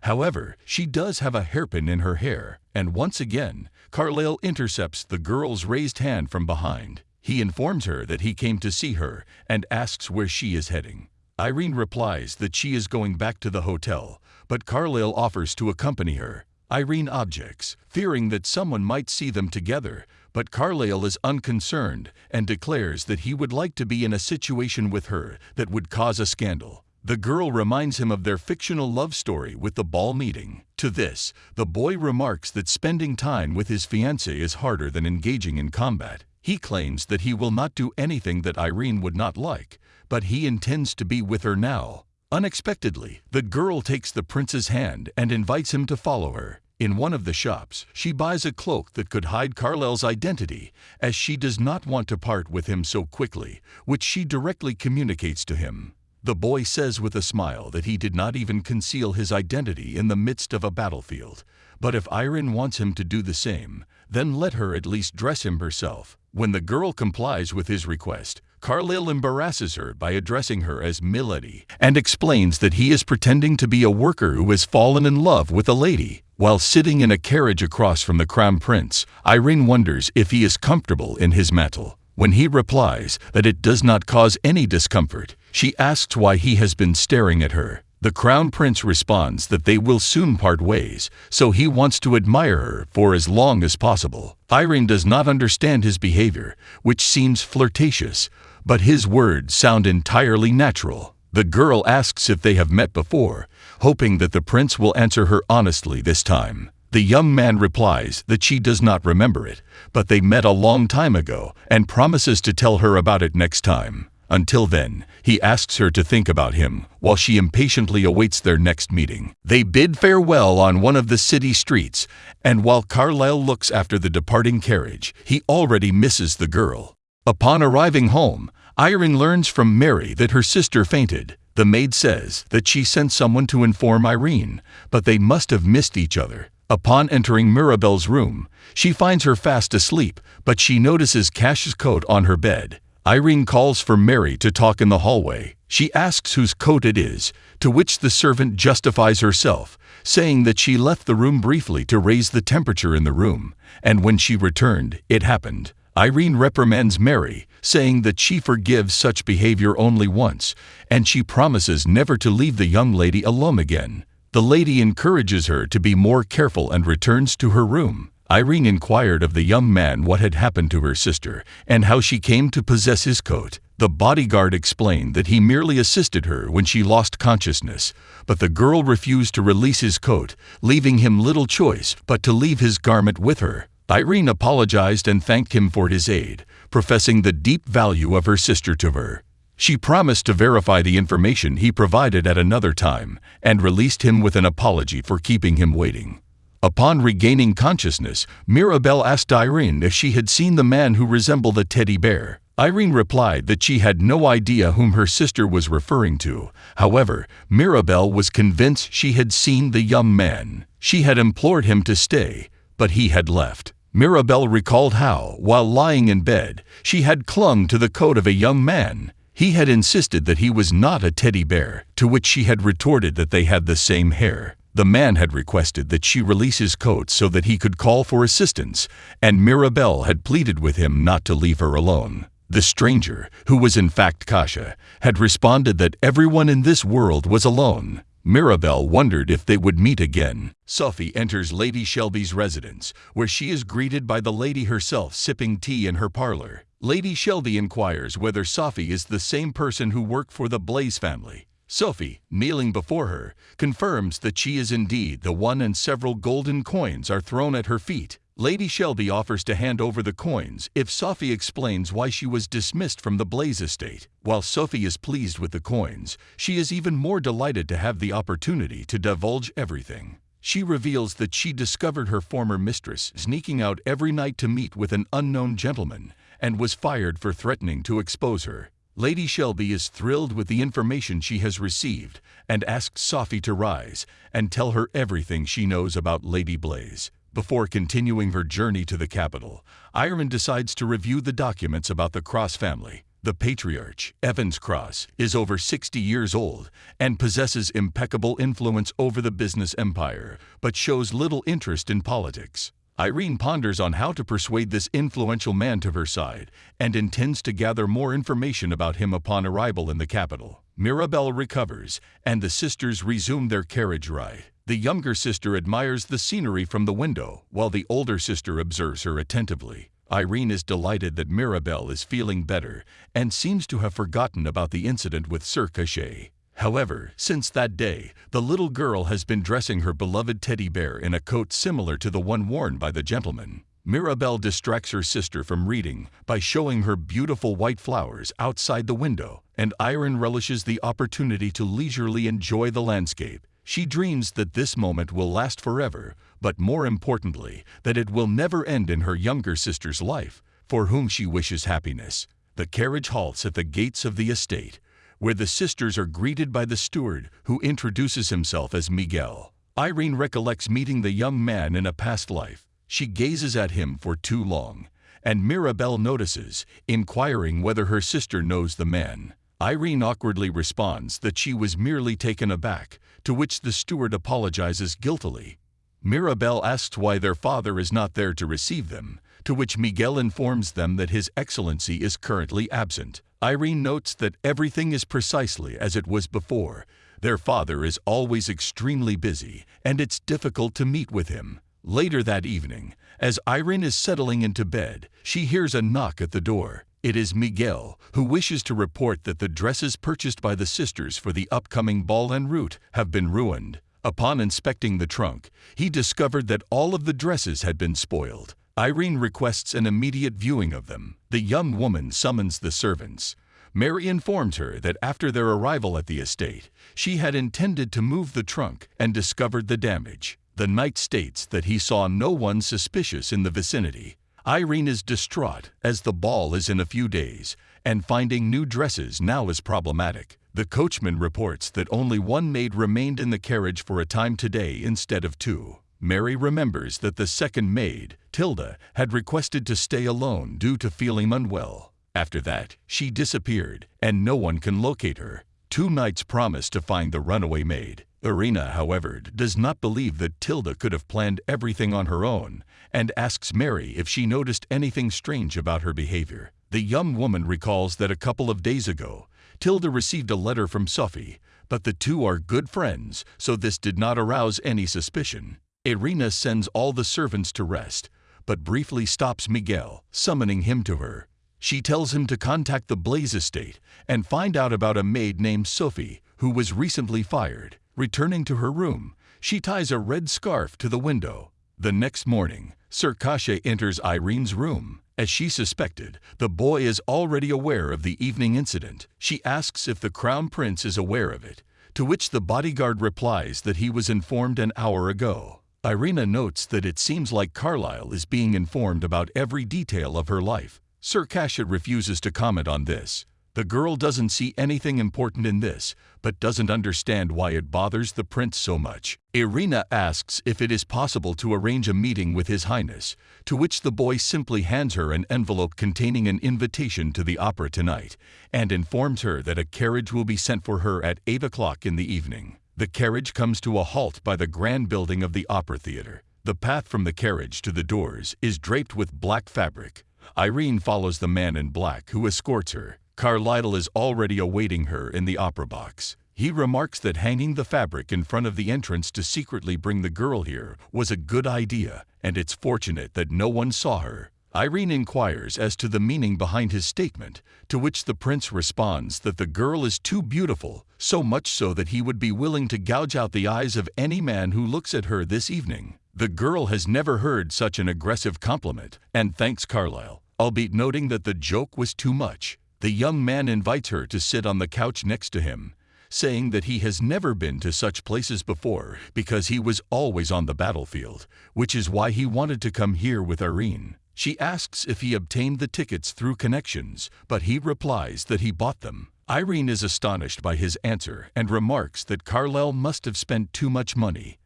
However, she does have a hairpin in her hair, and once again, Carlyle intercepts the girl's raised hand from behind. He informs her that he came to see her and asks where she is heading. Irene replies that she is going back to the hotel, but Carlyle offers to accompany her. Irene objects, fearing that someone might see them together, but Carlyle is unconcerned and declares that he would like to be in a situation with her that would cause a scandal. The girl reminds him of their fictional love story with the ball meeting. To this, the boy remarks that spending time with his fiancée is harder than engaging in combat. He claims that he will not do anything that Irene would not like, but he intends to be with her now. Unexpectedly, the girl takes the prince's hand and invites him to follow her. In one of the shops, she buys a cloak that could hide Carlyle's identity, as she does not want to part with him so quickly, which she directly communicates to him. The boy says with a smile that he did not even conceal his identity in the midst of a battlefield. But if Irene wants him to do the same, then let her at least dress him herself. When the girl complies with his request, Carlyle embarrasses her by addressing her as Milady and explains that he is pretending to be a worker who has fallen in love with a lady. While sitting in a carriage across from the Crown Prince, Irene wonders if he is comfortable in his mantle. When he replies that it does not cause any discomfort, she asks why he has been staring at her. The Crown Prince responds that they will soon part ways, so he wants to admire her for as long as possible. Irene does not understand his behavior, which seems flirtatious, but his words sound entirely natural. The girl asks if they have met before, hoping that the prince will answer her honestly this time. The young man replies that she does not remember it, but they met a long time ago and promises to tell her about it next time. Until then, he asks her to think about him while she impatiently awaits their next meeting. They bid farewell on one of the city streets, and while Carlyle looks after the departing carriage, he already misses the girl. Upon arriving home, Irene learns from Mary that her sister fainted. The maid says that she sent someone to inform Irene, but they must have missed each other. Upon entering Mirabelle's room, she finds her fast asleep, but she notices Cash's coat on her bed. Irene calls for Mary to talk in the hallway. She asks whose coat it is, to which the servant justifies herself, saying that she left the room briefly to raise the temperature in the room, and when she returned, it happened. Irene reprimands Mary, saying that she forgives such behavior only once, and she promises never to leave the young lady alone again. The lady encourages her to be more careful and returns to her room. Irene inquired of the young man what had happened to her sister and how she came to possess his coat. The bodyguard explained that he merely assisted her when she lost consciousness, but the girl refused to release his coat, leaving him little choice but to leave his garment with her. Irene apologized and thanked him for his aid, professing the deep value of her sister to her. She promised to verify the information he provided at another time and released him with an apology for keeping him waiting. Upon regaining consciousness, Mirabelle asked Irene if she had seen the man who resembled a teddy bear. Irene replied that she had no idea whom her sister was referring to. However, Mirabelle was convinced she had seen the young man. She had implored him to stay, but he had left. Mirabelle recalled how, while lying in bed, she had clung to the coat of a young man. He had insisted that he was not a teddy bear, to which she had retorted that they had the same hair. The man had requested that she release his coat so that he could call for assistance, and Mirabelle had pleaded with him not to leave her alone. The stranger, who was in fact Kasha, had responded that everyone in this world was alone. Mirabelle wondered if they would meet again. Sophie enters Lady Shelby's residence, where she is greeted by the lady herself sipping tea in her parlor. Lady Shelby inquires whether Sophie is the same person who worked for the Blaze family. Sophie, kneeling before her, confirms that she is indeed the one, and several golden coins are thrown at her feet. Lady Shelby offers to hand over the coins if Sophie explains why she was dismissed from the Blaze estate. While Sophie is pleased with the coins, she is even more delighted to have the opportunity to divulge everything. She reveals that she discovered her former mistress sneaking out every night to meet with an unknown gentleman and was fired for threatening to expose her. Lady Shelby is thrilled with the information she has received and asks Sophie to rise and tell her everything she knows about Lady Blaze. Before continuing her journey to the capital, Irene decides to review the documents about the Cross family. The patriarch, Evans Cross, is over 60 years old and possesses impeccable influence over the business empire, but shows little interest in politics. Irene ponders on how to persuade this influential man to her side and intends to gather more information about him upon arrival in the capital. Mirabelle recovers, and the sisters resume their carriage ride. The younger sister admires the scenery from the window, while the older sister observes her attentively. Irene is delighted that Mirabelle is feeling better and seems to have forgotten about the incident with Sir Cachet. However, since that day, the little girl has been dressing her beloved teddy bear in a coat similar to the one worn by the gentleman. Mirabelle distracts her sister from reading by showing her beautiful white flowers outside the window, and Irene relishes the opportunity to leisurely enjoy the landscape. She dreams that this moment will last forever, but more importantly, that it will never end in her younger sister's life, for whom she wishes happiness. The carriage halts at the gates of the estate, where the sisters are greeted by the steward, who introduces himself as Miguel. Irene recollects meeting the young man in a past life. She gazes at him for too long, and Mirabelle notices, inquiring whether her sister knows the man. Irene awkwardly responds that she was merely taken aback, to which the steward apologizes guiltily. Mirabelle asks why their father is not there to receive them, to which Miguel informs them that His Excellency is currently absent. Irene notes that everything is precisely as it was before. Their father is always extremely busy, and it's difficult to meet with him. Later that evening, as Irene is settling into bed, she hears a knock at the door. It is Miguel, who wishes to report that the dresses purchased by the sisters for the upcoming ball en route have been ruined. Upon inspecting the trunk, he discovered that all of the dresses had been spoiled. Irene requests an immediate viewing of them. The young woman summons the servants. Mary informs her that after their arrival at the estate, she had intended to move the trunk and discovered the damage. The knight states that he saw no one suspicious in the vicinity. Irene is distraught, as the ball is in a few days, and finding new dresses now is problematic. The coachman reports that only one maid remained in the carriage for a time today instead of two. Mary remembers that the second maid, Tilda, had requested to stay alone due to feeling unwell. After that, she disappeared, and no one can locate her. Two knights promise to find the runaway maid. Irina, however, does not believe that Tilda could have planned everything on her own, and asks Mary if she noticed anything strange about her behavior. The young woman recalls that a couple of days ago, Tilda received a letter from Sophie, but the two are good friends, so this did not arouse any suspicion. Irina sends all the servants to rest, but briefly stops Miguel, summoning him to her. She tells him to contact the Blaze estate and find out about a maid named Sophie who was recently fired. Returning to her room, she ties a red scarf to the window. The next morning, Circassia enters Irene's room. As she suspected, the boy is already aware of the evening incident. She asks if the Crown Prince is aware of it, to which the bodyguard replies that he was informed an hour ago. Irina notes that it seems like Carlyle is being informed about every detail of her life. Circassia refuses to comment on this. The girl doesn't see anything important in this, but doesn't understand why it bothers the prince so much. Irina asks if it is possible to arrange a meeting with His Highness, to which the boy simply hands her an envelope containing an invitation to the opera tonight, and informs her that a carriage will be sent for her at 8 o'clock in the evening. The carriage comes to a halt by the grand building of the opera theater. The path from the carriage to the doors is draped with black fabric. Irene follows the man in black who escorts her. Carlyle is already awaiting her in the opera box. He remarks that hanging the fabric in front of the entrance to secretly bring the girl here was a good idea, and it's fortunate that no one saw her. Irene inquires as to the meaning behind his statement, to which the prince responds that the girl is too beautiful, so much so that he would be willing to gouge out the eyes of any man who looks at her this evening. The girl has never heard such an aggressive compliment, and thanks Carlyle, albeit noting that the joke was too much. The young man invites her to sit on the couch next to him, saying that he has never been to such places before because he was always on the battlefield, which is why he wanted to come here with Irene. She asks if he obtained the tickets through connections, but he replies that he bought them. Irene is astonished by his answer and remarks that Carlyle must have spent too much money.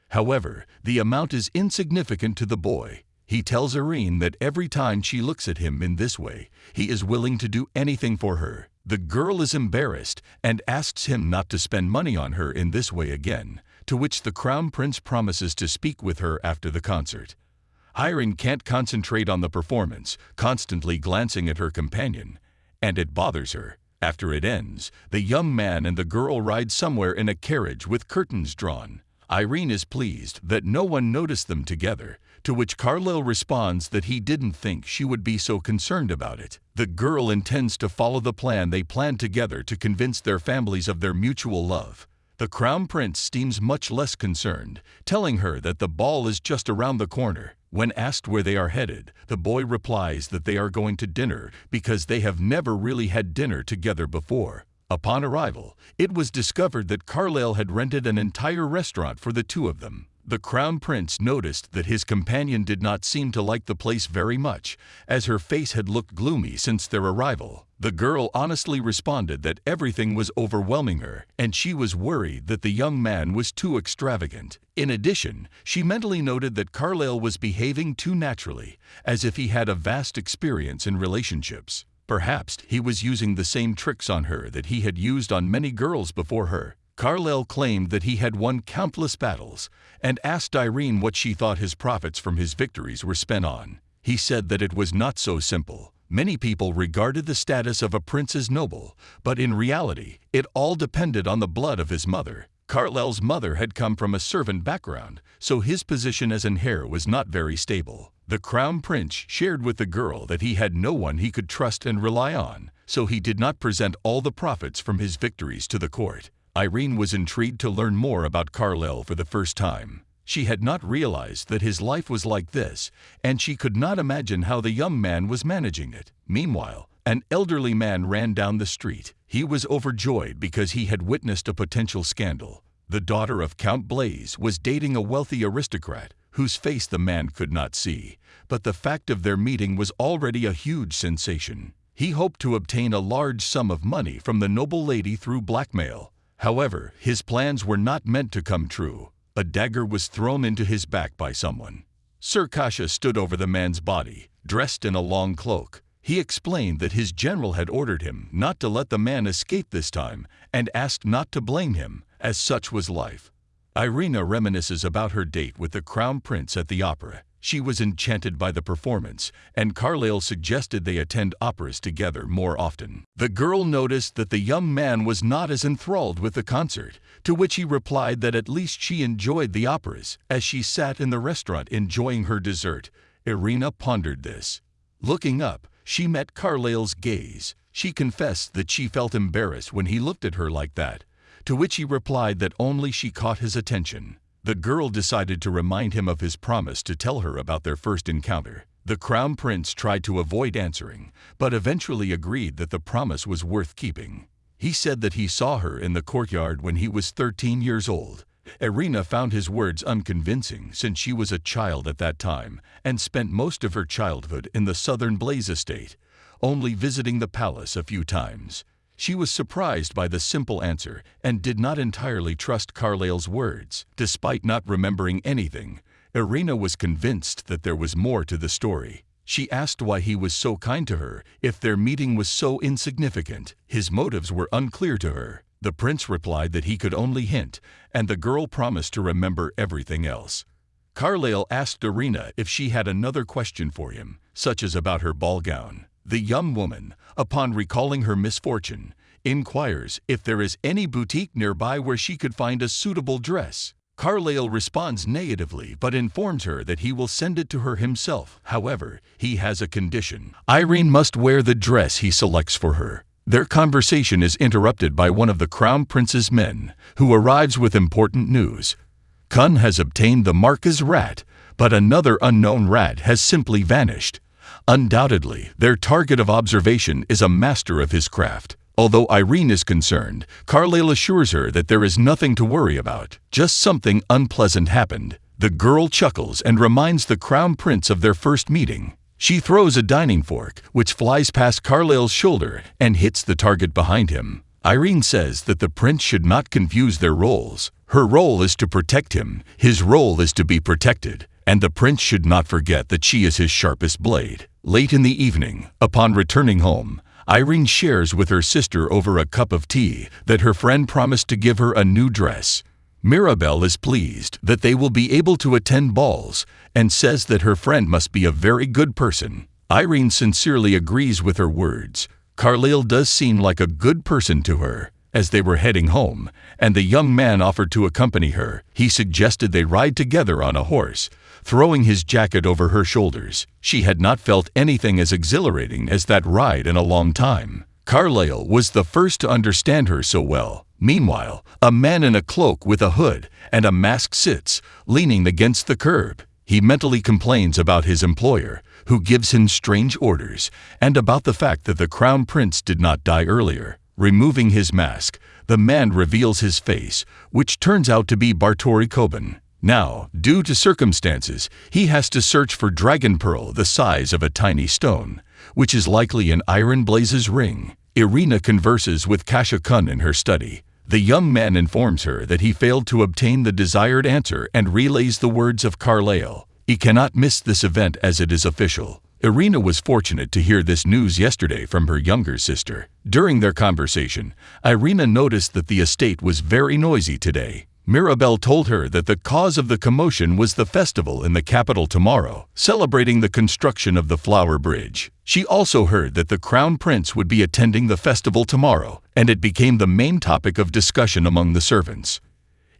However, the amount is insignificant to the boy. He tells Irene that every time she looks at him in this way, he is willing to do anything for her. The girl is embarrassed and asks him not to spend money on her in this way again, to which the Crown Prince promises to speak with her after the concert. Irene can't concentrate on the performance, constantly glancing at her companion, and it bothers her. After it ends, the young man and the girl ride somewhere in a carriage with curtains drawn. Irene is pleased that no one noticed them together, to which Carlyle responds that he didn't think she would be so concerned about it. The girl intends to follow the plan they planned together to convince their families of their mutual love. The Crown Prince seems much less concerned, telling her that the ball is just around the corner. When asked where they are headed, the boy replies that they are going to dinner because they have never really had dinner together before. Upon arrival, it was discovered that Carlyle had rented an entire restaurant for the two of them. The Crown Prince noticed that his companion did not seem to like the place very much, as her face had looked gloomy since their arrival. The girl honestly responded that everything was overwhelming her, and she was worried that the young man was too extravagant. In addition, she mentally noted that Carlyle was behaving too naturally, as if he had a vast experience in relationships. Perhaps he was using the same tricks on her that he had used on many girls before her. Carlyle claimed that he had won countless battles, and asked Irene what she thought his profits from his victories were spent on. He said that it was not so simple. Many people regarded the status of a prince as noble, but in reality, it all depended on the blood of his mother. Carlyle's mother had come from a servant background, so his position as an heir was not very stable. The Crown Prince shared with the girl that he had no one he could trust and rely on, so he did not present all the profits from his victories to the court. Irene was intrigued to learn more about Carlyle for the first time. She had not realized that his life was like this, and she could not imagine how the young man was managing it. Meanwhile, an elderly man ran down the street. He was overjoyed because he had witnessed a potential scandal. The daughter of Count Blaze was dating a wealthy aristocrat whose face the man could not see, but the fact of their meeting was already a huge sensation. He hoped to obtain a large sum of money from the noble lady through blackmail. However, his plans were not meant to come true. A dagger was thrown into his back by someone. Circassia stood over the man's body, dressed in a long cloak. He explained that his general had ordered him not to let the man escape this time and asked not to blame him, as such was life. Irina reminisces about her date with the crown prince at the opera. She was enchanted by the performance, and Carlyle suggested they attend operas together more often. The girl noticed that the young man was not as enthralled with the concert, to which he replied that at least she enjoyed the operas. As she sat in the restaurant enjoying her dessert, Irina pondered this. Looking up, she met Carlyle's gaze. She confessed that she felt embarrassed when he looked at her like that, to which he replied that only she caught his attention. The girl decided to remind him of his promise to tell her about their first encounter. The crown prince tried to avoid answering, but eventually agreed that the promise was worth keeping. He said that he saw her in the courtyard when he was 13 years old. Irina found his words unconvincing since she was a child at that time and spent most of her childhood in the southern Blaze estate, only visiting the palace a few times. She was surprised by the simple answer and did not entirely trust Carlyle's words. Despite not remembering anything, Irina was convinced that there was more to the story. She asked why he was so kind to her if their meeting was so insignificant. His motives were unclear to her. The prince replied that he could only hint, and the girl promised to remember everything else. Carlyle asked Irina if she had another question for him, such as about her ball gown. The young woman, upon recalling her misfortune, inquires if there is any boutique nearby where she could find a suitable dress. Carlyle responds negatively but informs her that he will send it to her himself. However, he has a condition. Irene must wear the dress he selects for her. Their conversation is interrupted by one of the crown prince's men, who arrives with important news. Kun has obtained the Marquis's rat, but another unknown rat has simply vanished. Undoubtedly, their target of observation is a master of his craft. Although Irene is concerned, Carlyle assures her that there is nothing to worry about. Just something unpleasant happened. The girl chuckles and reminds the crown prince of their first meeting. She throws a dining fork, which flies past Carlyle's shoulder and hits the target behind him. Irene says that the prince should not confuse their roles. Her role is to protect him, his role is to be protected, and the prince should not forget that she is his sharpest blade. Late in the evening, upon returning home, Irene shares with her sister over a cup of tea that her friend promised to give her a new dress. Mirabelle is pleased that they will be able to attend balls and says that her friend must be a very good person. Irene sincerely agrees with her words. Carlyle does seem like a good person to her. As they were heading home, and the young man offered to accompany her, he suggested they ride together on a horse, throwing his jacket over her shoulders. She had not felt anything as exhilarating as that ride in a long time. Carlyle was the first to understand her so well. Meanwhile, a man in a cloak with a hood and a mask sits, leaning against the curb. He mentally complains about his employer, who gives him strange orders, and about the fact that the crown prince did not die earlier. Removing his mask, the man reveals his face, which turns out to be Bartori Koban. Now, due to circumstances, he has to search for dragon pearl the size of a tiny stone, which is likely in Iron Blaze's ring. Irina converses with Kasha Kun in her study. The young man informs her that he failed to obtain the desired answer and relays the words of Carlyle. He cannot miss this event as it is official. Irina was fortunate to hear this news yesterday from her younger sister. During their conversation, Irina noticed that the estate was very noisy today. Mirabelle told her that the cause of the commotion was the festival in the capital tomorrow, celebrating the construction of the Flower Bridge. She also heard that the crown prince would be attending the festival tomorrow, and it became the main topic of discussion among the servants.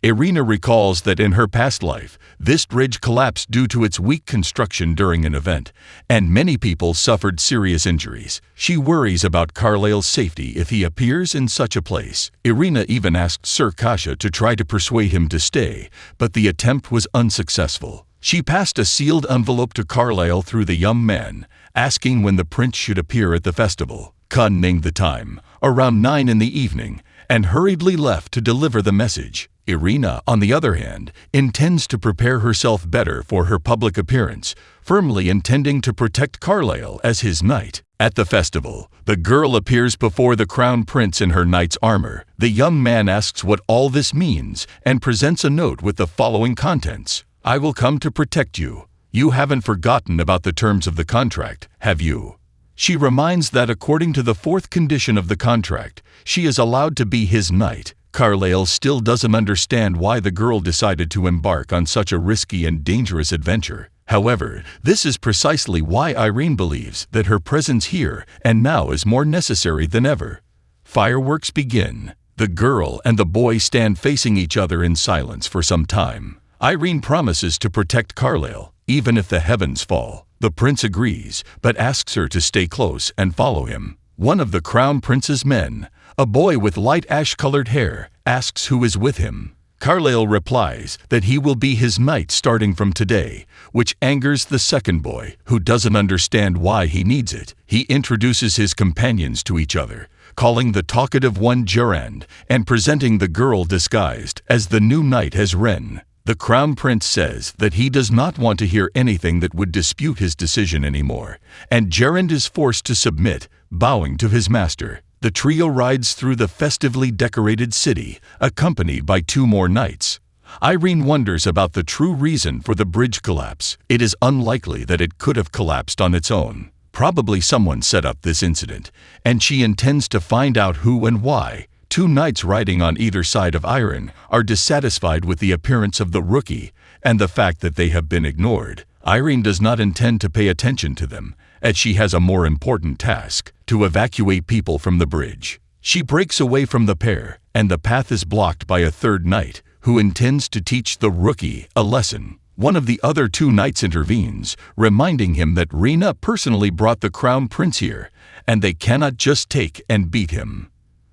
Irina recalls that in her past life, this bridge collapsed due to its weak construction during an event, and many people suffered serious injuries. She worries about Carlyle's safety if he appears in such a place. Irina even asked Sir Kasha to try to persuade him to stay, but the attempt was unsuccessful. She passed a sealed envelope to Carlyle through the young man, asking when the prince should appear at the festival. Kun named the time, around 9 in the evening, and hurriedly left to deliver the message. Irina, on the other hand, intends to prepare herself better for her public appearance, firmly intending to protect Carlyle as his knight. At the festival, the girl appears before the crown prince in her knight's armor. The young man asks what all this means and presents a note with the following contents. "I will come to protect you. You haven't forgotten about the terms of the contract, have you?" She reminds that according to the fourth condition of the contract, she is allowed to be his knight. Carlyle still doesn't understand why the girl decided to embark on such a risky and dangerous adventure. However, this is precisely why Irene believes that her presence here and now is more necessary than ever. Fireworks begin. The girl and the boy stand facing each other in silence for some time. Irene promises to protect Carlyle, even if the heavens fall. The prince agrees, but asks her to stay close and follow him. One of the crown prince's men, a boy with light ash-colored hair, asks who is with him. Carlyle replies that he will be his knight starting from today, which angers the second boy, who doesn't understand why he needs it. He introduces his companions to each other, calling the talkative one Gerand and presenting the girl disguised as the new knight as Ren. The crown prince says that he does not want to hear anything that would dispute his decision anymore, and Gerand is forced to submit, bowing to his master. The trio rides through the festively decorated city, accompanied by two more knights. Irene wonders about the true reason for the bridge collapse. It is unlikely that it could have collapsed on its own. Probably someone set up this incident, and she intends to find out who and why. Two knights riding on either side of Irene are dissatisfied with the appearance of the rookie and the fact that they have been ignored. Irene does not intend to pay attention to them, as she has a more important task: to evacuate people from the bridge. She breaks away from the pair, and the path is blocked by a third knight, who intends to teach the rookie a lesson. One of the other two knights intervenes, reminding him that Rena personally brought the crown prince here, and they cannot just take and beat him.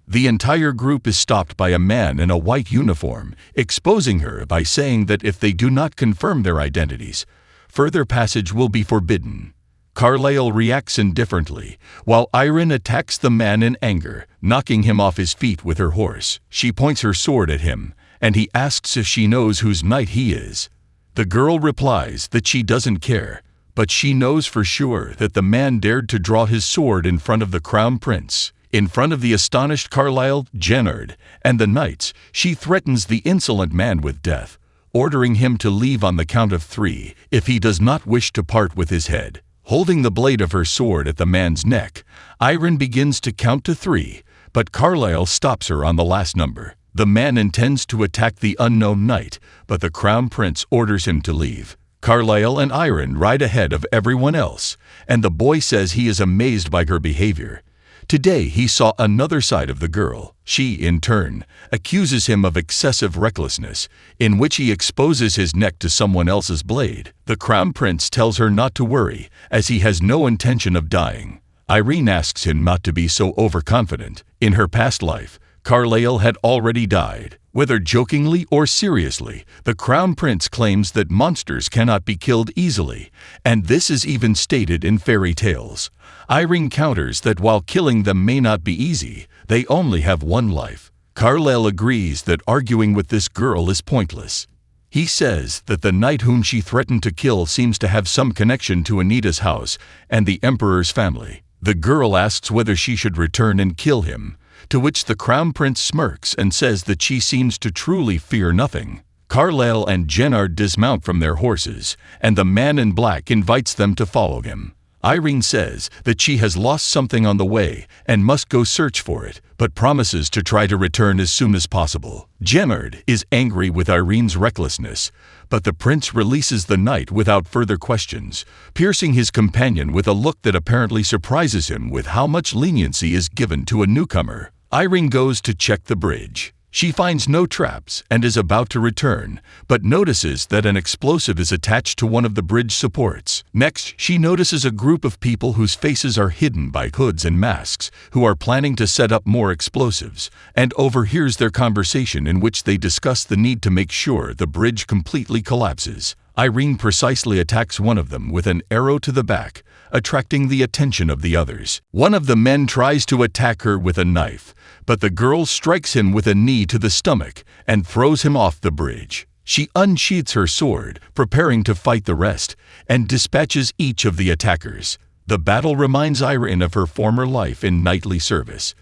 The entire group is stopped by a man in a white uniform, exposing her by saying that if they do not confirm their identities, further passage will be forbidden. Carlyle reacts indifferently, while Irene attacks the man in anger, knocking him off his feet with her horse. She points her sword at him, and he asks if she knows whose knight he is. The girl replies that she doesn't care, but she knows for sure that the man dared to draw his sword in front of the crown prince. In front of the astonished Carlyle, Gennard, and the knights, she threatens the insolent man with death, ordering him to leave on the count of 3 if he does not wish to part with his head. Holding the blade of her sword at the man's neck, Irene begins to count to 3, but Carlyle stops her on the last number. The man intends to attack the unknown knight, but the crown prince orders him to leave. Carlyle and Irene ride ahead of everyone else, and the boy says he is amazed by her behavior. Today he saw another side of the girl. She, in turn, accuses him of excessive recklessness, in which he exposes his neck to someone else's blade. The crown prince tells her not to worry, as he has no intention of dying. Irene asks him not to be so overconfident. In her past life, Carlyle had already died. Whether jokingly or seriously, the crown prince claims that monsters cannot be killed easily, and this is even stated in fairy tales. Irene counters that while killing them may not be easy, they only have one life. Carlyle agrees that arguing with this girl is pointless. He says that the knight whom she threatened to kill seems to have some connection to Anita's house and the emperor's family. The girl asks whether she should return and kill him, to which the crown prince smirks and says that she seems to truly fear nothing. Carlyle and Gennard dismount from their horses, and the man in black invites them to follow him. Irene says that she has lost something on the way and must go search for it, but promises to try to return as soon as possible. Gennard is angry with Irene's recklessness, but the prince releases the knight without further questions, piercing his companion with a look that apparently surprises him with how much leniency is given to a newcomer. Irene goes to check the bridge. She finds no traps and is about to return, but notices that an explosive is attached to one of the bridge supports. Next, she notices a group of people whose faces are hidden by hoods and masks, who are planning to set up more explosives, and overhears their conversation in which they discuss the need to make sure the bridge completely collapses. Irene precisely attacks one of them with an arrow to the back, attracting the attention of the others. One of the men tries to attack her with a knife, but the girl strikes him with a knee to the stomach and throws him off the bridge. She unsheathes her sword, preparing to fight the rest, and dispatches each of the attackers. The battle reminds Irene of her former life in knightly service.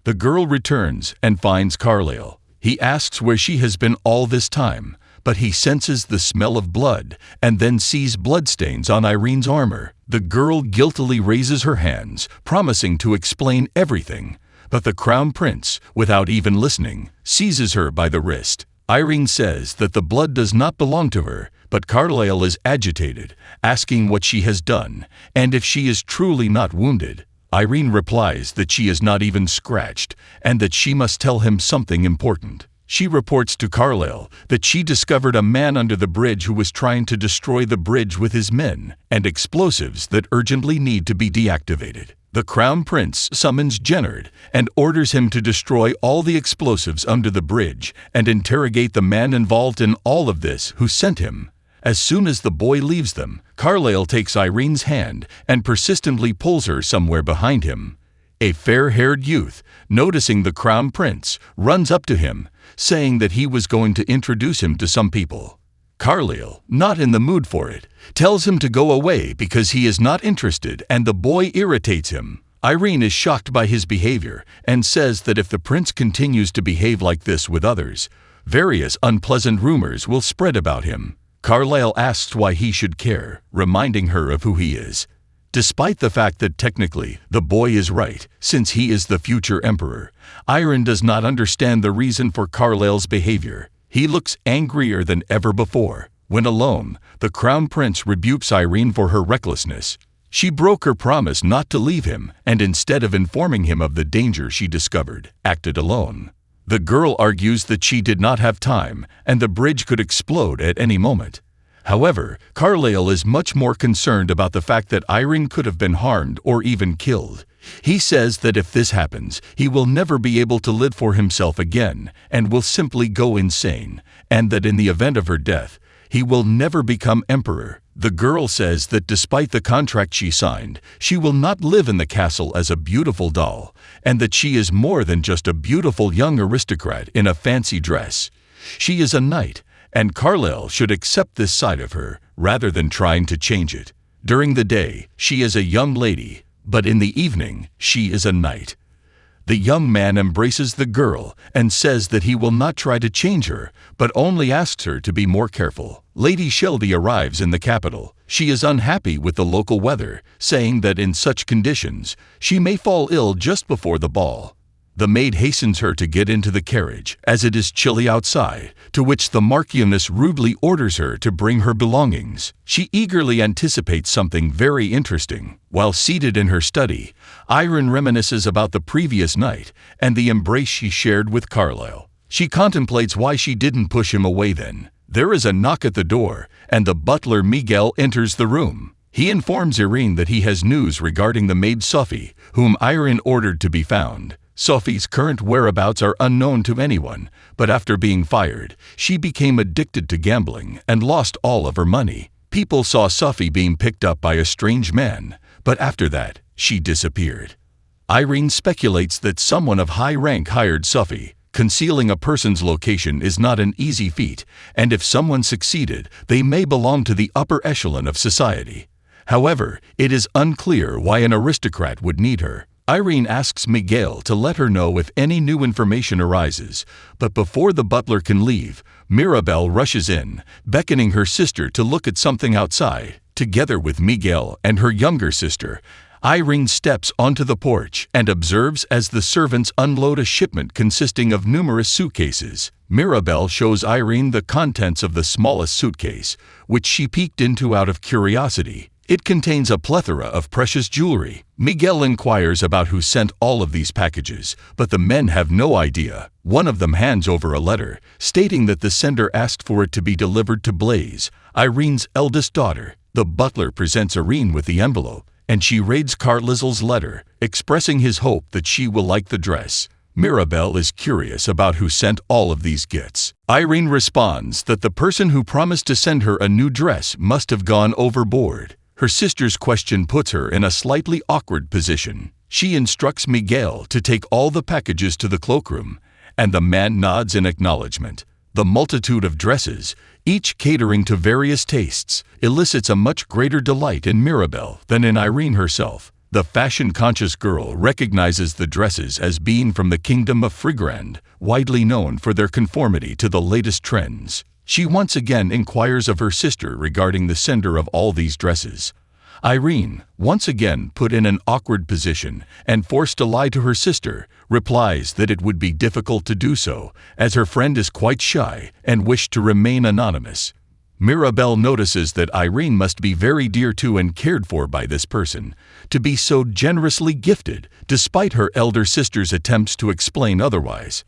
The girl returns and finds Carlyle. He asks where she has been all this time, but he senses the smell of blood and then sees bloodstains on Irene's armor. The girl guiltily raises her hands, promising to explain everything, but the crown prince, without even listening, seizes her by the wrist. Irene says that the blood does not belong to her, but Carlyle is agitated, asking what she has done, and if she is truly not wounded. Irene replies that she is not even scratched, and that she must tell him something important. She reports to Carlyle that she discovered a man under the bridge who was trying to destroy the bridge with his men, and explosives that urgently need to be deactivated. The Crown Prince summons Jennard and orders him to destroy all the explosives under the bridge and interrogate the man involved in all of this who sent him. As soon as the boy leaves them, Carlyle takes Irene's hand and persistently pulls her somewhere behind him. A fair-haired youth, noticing the Crown Prince, runs up to him, saying that he was going to introduce him to some people. Carlyle, not in the mood for it, tells him to go away because he is not interested and the boy irritates him. Irene is shocked by his behavior and says that if the prince continues to behave like this with others, various unpleasant rumors will spread about him. Carlyle asks why he should care, reminding her of who he is. Despite the fact that technically the boy is right, since he is the future emperor, Irene does not understand the reason for Carlyle's behavior. He looks angrier than ever before. When alone, the Crown Prince rebukes Irene for her recklessness. She broke her promise not to leave him, and instead of informing him of the danger she discovered, acted alone. The girl argues that she did not have time, and the bridge could explode at any moment. However, Carlyle is much more concerned about the fact that Irene could have been harmed or even killed. He says that if this happens, he will never be able to live for himself again and will simply go insane, and that in the event of her death, he will never become emperor. The girl says that despite the contract she signed, she will not live in the castle as a beautiful doll, and that she is more than just a beautiful young aristocrat in a fancy dress. She is a knight, and Carlyle should accept this side of her rather than trying to change it. During the day, she is a young lady, but in the evening, she is a knight. The young man embraces the girl and says that he will not try to change her, but only asks her to be more careful. Lady Shelby arrives in the capital. She is unhappy with the local weather, saying that in such conditions, she may fall ill just before the ball. The maid hastens her to get into the carriage, as it is chilly outside, to which the Marchioness rudely orders her to bring her belongings. She eagerly anticipates something very interesting. While seated in her study, Irene reminisces about the previous night and the embrace she shared with Carlyle. She contemplates why she didn't push him away then. There is a knock at the door, and the butler Miguel enters the room. He informs Irene that he has news regarding the maid Sophie, whom Irene ordered to be found. Sophie's current whereabouts are unknown to anyone, but after being fired, she became addicted to gambling and lost all of her money. People saw Sophie being picked up by a strange man, but after that, she disappeared. Irene speculates that someone of high rank hired Sophie. Concealing a person's location is not an easy feat, and if someone succeeded, they may belong to the upper echelon of society. However, it is unclear why an aristocrat would need her. Irene asks Miguel to let her know if any new information arises, but before the butler can leave, Mirabel rushes in, beckoning her sister to look at something outside. Together with Miguel and her younger sister, Irene steps onto the porch and observes as the servants unload a shipment consisting of numerous suitcases. Mirabel shows Irene the contents of the smallest suitcase, which she peeked into out of curiosity. It contains a plethora of precious jewelry. Miguel inquires about who sent all of these packages, but the men have no idea. One of them hands over a letter, stating that the sender asked for it to be delivered to Blaise, Irene's eldest daughter. The butler presents Irene with the envelope, and she reads Carlyle's letter, expressing his hope that she will like the dress. Mirabel is curious about who sent all of these gifts. Irene responds that the person who promised to send her a new dress must have gone overboard. Her sister's question puts her in a slightly awkward position. She instructs Miguel to take all the packages to the cloakroom, and the man nods in acknowledgement. The multitude of dresses, each catering to various tastes, elicits a much greater delight in Mirabel than in Irene herself. The fashion-conscious girl recognizes the dresses as being from the kingdom of Frigrand, widely known for their conformity to the latest trends. She once again inquires of her sister regarding the sender of all these dresses. Irene, once again put in an awkward position and forced to lie to her sister, replies that it would be difficult to do so, as her friend is quite shy and wished to remain anonymous. Mirabelle notices that Irene must be very dear to and cared for by this person, to be so generously gifted, despite her elder sister's attempts to explain otherwise.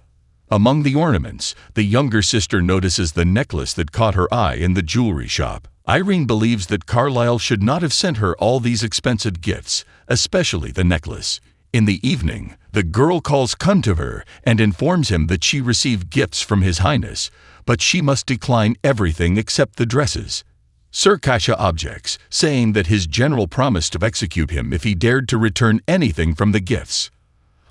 Among the ornaments, the younger sister notices the necklace that caught her eye in the jewelry shop. Irene believes that Carlyle should not have sent her all these expensive gifts, especially the necklace. In the evening, the girl calls Kun to her and informs him that she received gifts from His Highness, but she must decline everything except the dresses. Sir Kasha objects, saying that his general promised to execute him if he dared to return anything from the gifts.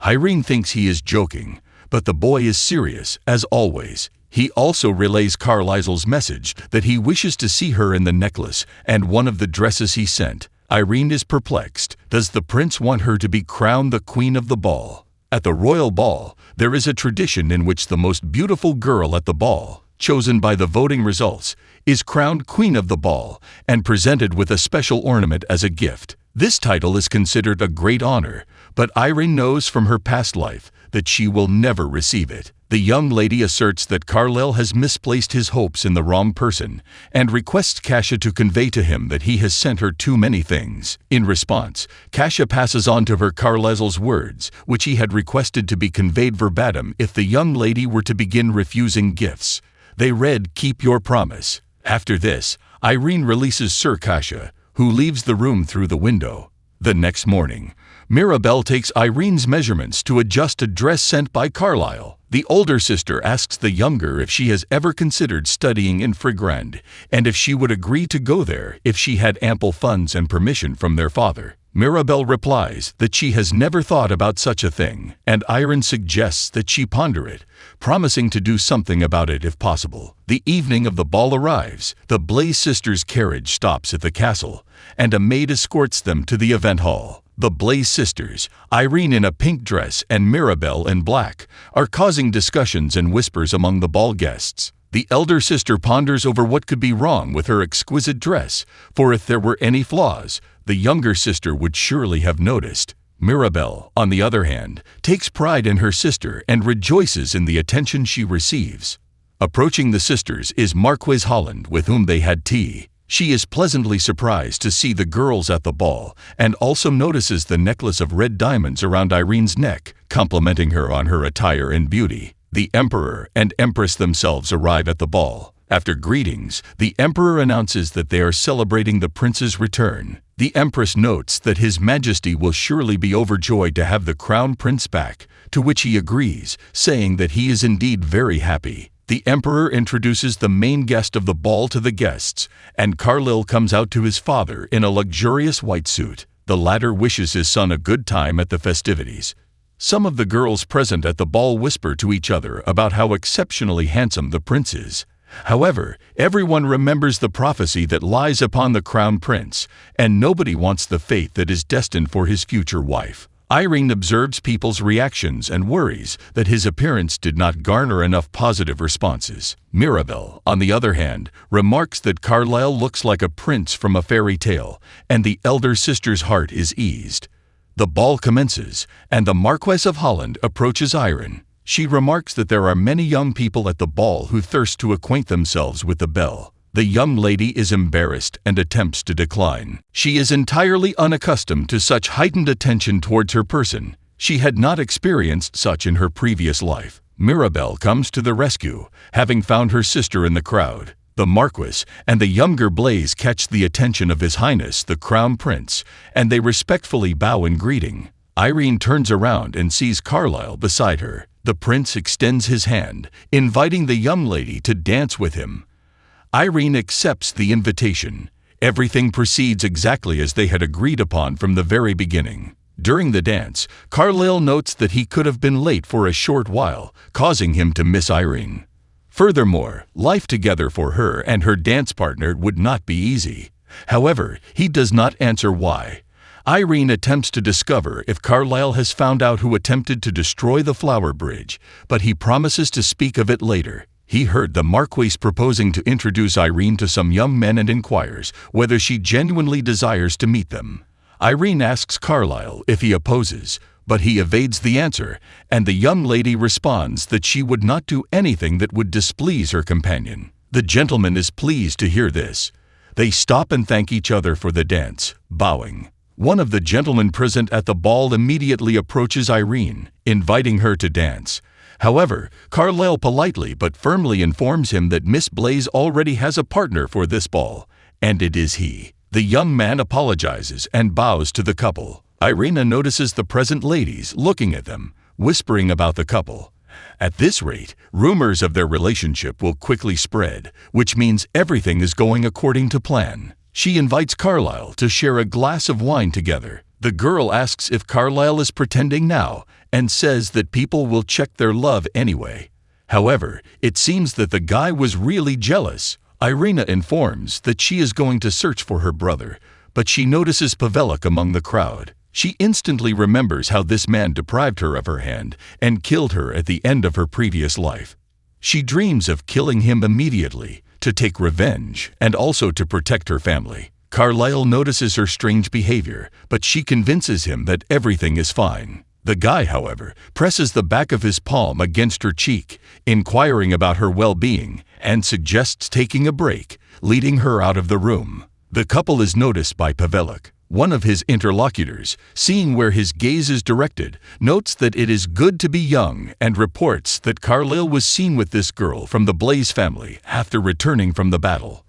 Irene thinks he is joking, but the boy is serious, as always. He also relays Carlyle's message that he wishes to see her in the necklace and one of the dresses he sent. Irene is perplexed. Does the prince want her to be crowned the queen of the ball? At the royal ball, there is a tradition in which the most beautiful girl at the ball, chosen by the voting results, is crowned queen of the ball and presented with a special ornament as a gift. This title is considered a great honor, but Irene knows from her past life that she will never receive it. The young lady asserts that Carlyle has misplaced his hopes in the wrong person and requests Kasha to convey to him that he has sent her too many things. In response, Kasha passes on to her Carlyle's words, which he had requested to be conveyed verbatim if the young lady were to begin refusing gifts. They read, "Keep your promise." After this, Irene releases Sir Kasha, who leaves the room through the window. The next morning, Mirabelle takes Irene's measurements to adjust a dress sent by Carlyle. The older sister asks the younger if she has ever considered studying in Frigrand, and if she would agree to go there if she had ample funds and permission from their father. Mirabelle replies that she has never thought about such a thing, and Irene suggests that she ponder it, promising to do something about it if possible. The evening of the ball arrives. The Blaze sisters' carriage stops at the castle, and a maid escorts them to the event hall. The Blaze sisters, Irene in a pink dress and Mirabelle in black, are causing discussions and whispers among the ball guests. The elder sister ponders over what could be wrong with her exquisite dress, for if there were any flaws, the younger sister would surely have noticed. Mirabelle, on the other hand, takes pride in her sister and rejoices in the attention she receives. Approaching the sisters is Marquise Holland, with whom they had tea. She is pleasantly surprised to see the girls at the ball and also notices the necklace of red diamonds around Irene's neck, complimenting her on her attire and beauty. The Emperor and Empress themselves arrive at the ball. After greetings, the Emperor announces that they are celebrating the prince's return. The Empress notes that His Majesty will surely be overjoyed to have the crown prince back, to which he agrees, saying that he is indeed very happy. The Emperor introduces the main guest of the ball to the guests, and Carlyle comes out to his father in a luxurious white suit. The latter wishes his son a good time at the festivities. Some of the girls present at the ball whisper to each other about how exceptionally handsome the prince is. However, everyone remembers the prophecy that lies upon the crown prince, and nobody wants the fate that is destined for his future wife. Irene observes people's reactions and worries that his appearance did not garner enough positive responses. Mirabelle, on the other hand, remarks that Carlyle looks like a prince from a fairy tale, and the elder sister's heart is eased. The ball commences, and the Marquess of Holland approaches Irene. She remarks that there are many young people at the ball who thirst to acquaint themselves with the belle. The young lady is embarrassed and attempts to decline. She is entirely unaccustomed to such heightened attention towards her person. She had not experienced such in her previous life. Mirabelle comes to the rescue, having found her sister in the crowd. The Marquis and the younger Blaze catch the attention of His Highness, the Crown Prince, and they respectfully bow in greeting. Irene turns around and sees Carlyle beside her. The prince extends his hand, inviting the young lady to dance with him. Irene accepts the invitation. Everything proceeds exactly as they had agreed upon from the very beginning. During the dance, Carlyle notes that he could have been late for a short while, causing him to miss Irene. Furthermore, life together for her and her dance partner would not be easy. However, he does not answer why. Irene attempts to discover if Carlyle has found out who attempted to destroy the flower bridge, but he promises to speak of it later. He heard the Marquise proposing to introduce Irene to some young men and inquires whether she genuinely desires to meet them. Irene asks Carlyle if he opposes, but he evades the answer, and the young lady responds that she would not do anything that would displease her companion. The gentleman is pleased to hear this. They stop and thank each other for the dance, bowing. One of the gentlemen present at the ball immediately approaches Irene, inviting her to dance. However, Carlyle politely but firmly informs him that Miss Blaze already has a partner for this ball, and it is he. The young man apologizes and bows to the couple. Irina notices the present ladies looking at them, whispering about the couple. At this rate, rumors of their relationship will quickly spread, which means everything is going according to plan. She invites Carlyle to share a glass of wine together. The girl asks if Carlyle is pretending now and says that people will check their love anyway. However, it seems that the guy was really jealous. Irina informs that she is going to search for her brother, but she notices Pavelik among the crowd. She instantly remembers how this man deprived her of her hand and killed her at the end of her previous life. She dreams of killing him immediately, to take revenge, and also to protect her family. Carlyle notices her strange behavior, but she convinces him that everything is fine. The guy, however, presses the back of his palm against her cheek, inquiring about her well-being, and suggests taking a break, leading her out of the room. The couple is noticed by Pavelik. One of his interlocutors, seeing where his gaze is directed, notes that it is good to be young and reports that Carlyle was seen with this girl from the Blaze family after returning from the battle.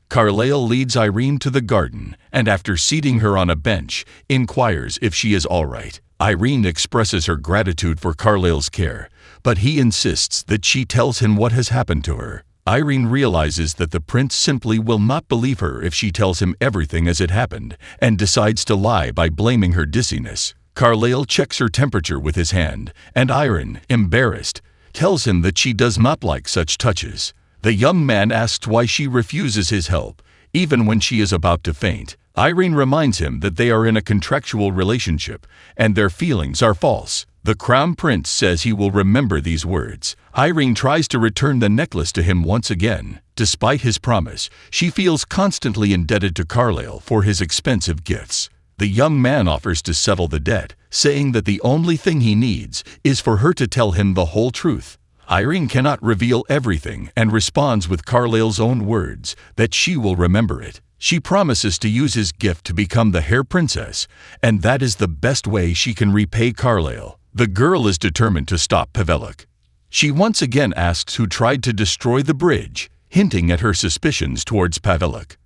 Carlyle leads Irene to the garden and, after seating her on a bench, inquires if she is all right. Irene expresses her gratitude for Carlyle's care, but he insists that she tells him what has happened to her. Irene realizes that the prince simply will not believe her if she tells him everything as it happened, and decides to lie by blaming her dizziness. Carlyle checks her temperature with his hand, and Irene, embarrassed, tells him that she does not like such touches. The young man asks why she refuses his help, even when she is about to faint. Irene reminds him that they are in a contractual relationship, and their feelings are false. The crown prince says he will remember these words. Irene tries to return the necklace to him once again. Despite his promise, she feels constantly indebted to Carlyle for his expensive gifts. The young man offers to settle the debt, saying that the only thing he needs is for her to tell him the whole truth. Irene cannot reveal everything and responds with Carlyle's own words that she will remember it. She promises to use his gift to become the Hair Princess, and that is the best way she can repay Carlyle. The girl is determined to stop Pavelik. She once again asks who tried to destroy the bridge, hinting at her suspicions towards Pavelik.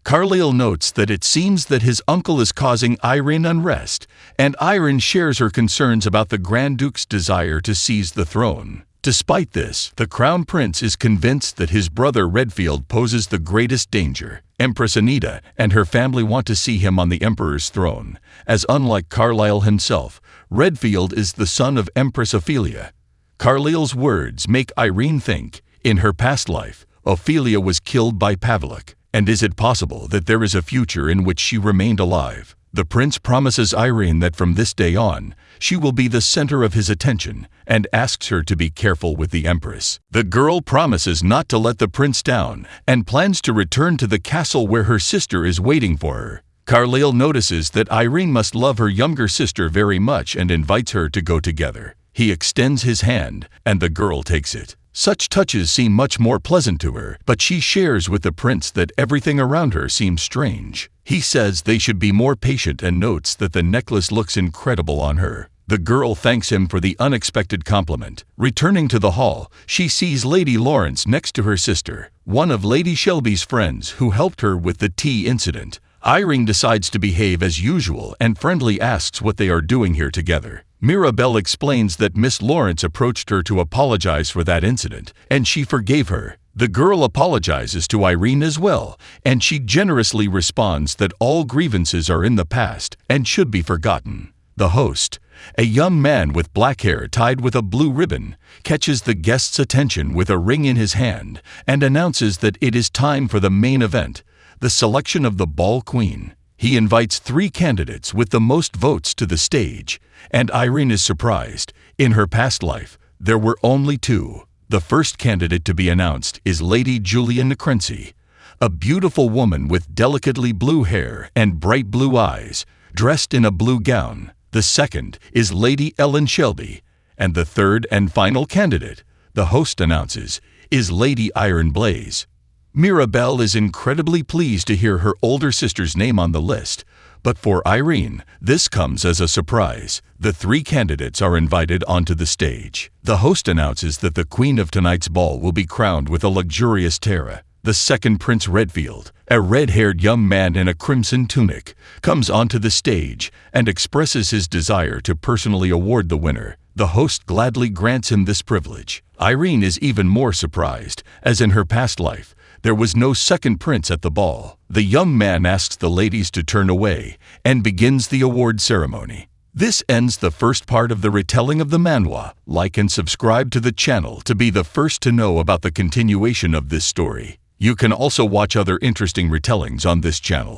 Carlyle notes that it seems that his uncle is causing Irene unrest, and Irene shares her concerns about the Grand Duke's desire to seize the throne. Despite this, the Crown Prince is convinced that his brother Redfield poses the greatest danger. Empress Anita and her family want to see him on the Emperor's throne, as unlike Carlyle himself, Redfield is the son of Empress Ophelia. Carlyle's words make Irene think, in her past life, Ophelia was killed by Pavelik, and is it possible that there is a future in which she remained alive? The prince promises Irene that from this day on, she will be the center of his attention, and asks her to be careful with the empress. The girl promises not to let the prince down, and plans to return to the castle where her sister is waiting for her. Carlyle notices that Irene must love her younger sister very much and invites her to go together. He extends his hand, and the girl takes it. Such touches seem much more pleasant to her, but she shares with the prince that everything around her seems strange. He says they should be more patient and notes that the necklace looks incredible on her. The girl thanks him for the unexpected compliment. Returning to the hall, she sees Lady Lawrence next to her sister, one of Lady Shelby's friends who helped her with the tea incident. Irene decides to behave as usual and friendly asks what they are doing here together. Mirabelle explains that Miss Lawrence approached her to apologize for that incident, and she forgave her. The girl apologizes to Irene as well, and she generously responds that all grievances are in the past and should be forgotten. The host, a young man with black hair tied with a blue ribbon, catches the guests' attention with a ring in his hand and announces that it is time for the main event, the selection of the ball queen. He invites 3 candidates with the most votes to the stage, and Irene is surprised. In her past life, there were only 2. The first candidate to be announced is Lady Julia Necrency, a beautiful woman with delicately blue hair and bright blue eyes, dressed in a blue gown. The second is Lady Ellen Shelby, and the third and final candidate, the host announces, is Lady Iron Blaze. Mirabelle is incredibly pleased to hear her older sister's name on the list, but for Irene, this comes as a surprise. The three candidates are invited onto the stage. The host announces that the queen of tonight's ball will be crowned with a luxurious tiara. The second Prince Redfield, a red-haired young man in a crimson tunic, comes onto the stage and expresses his desire to personally award the winner. The host gladly grants him this privilege. Irene is even more surprised, as in her past life, there was no second prince at the ball. The young man asks the ladies to turn away and begins the award ceremony. This ends the first part of the retelling of the manhwa. Like and subscribe to the channel to be the first to know about the continuation of this story. You can also watch other interesting retellings on this channel.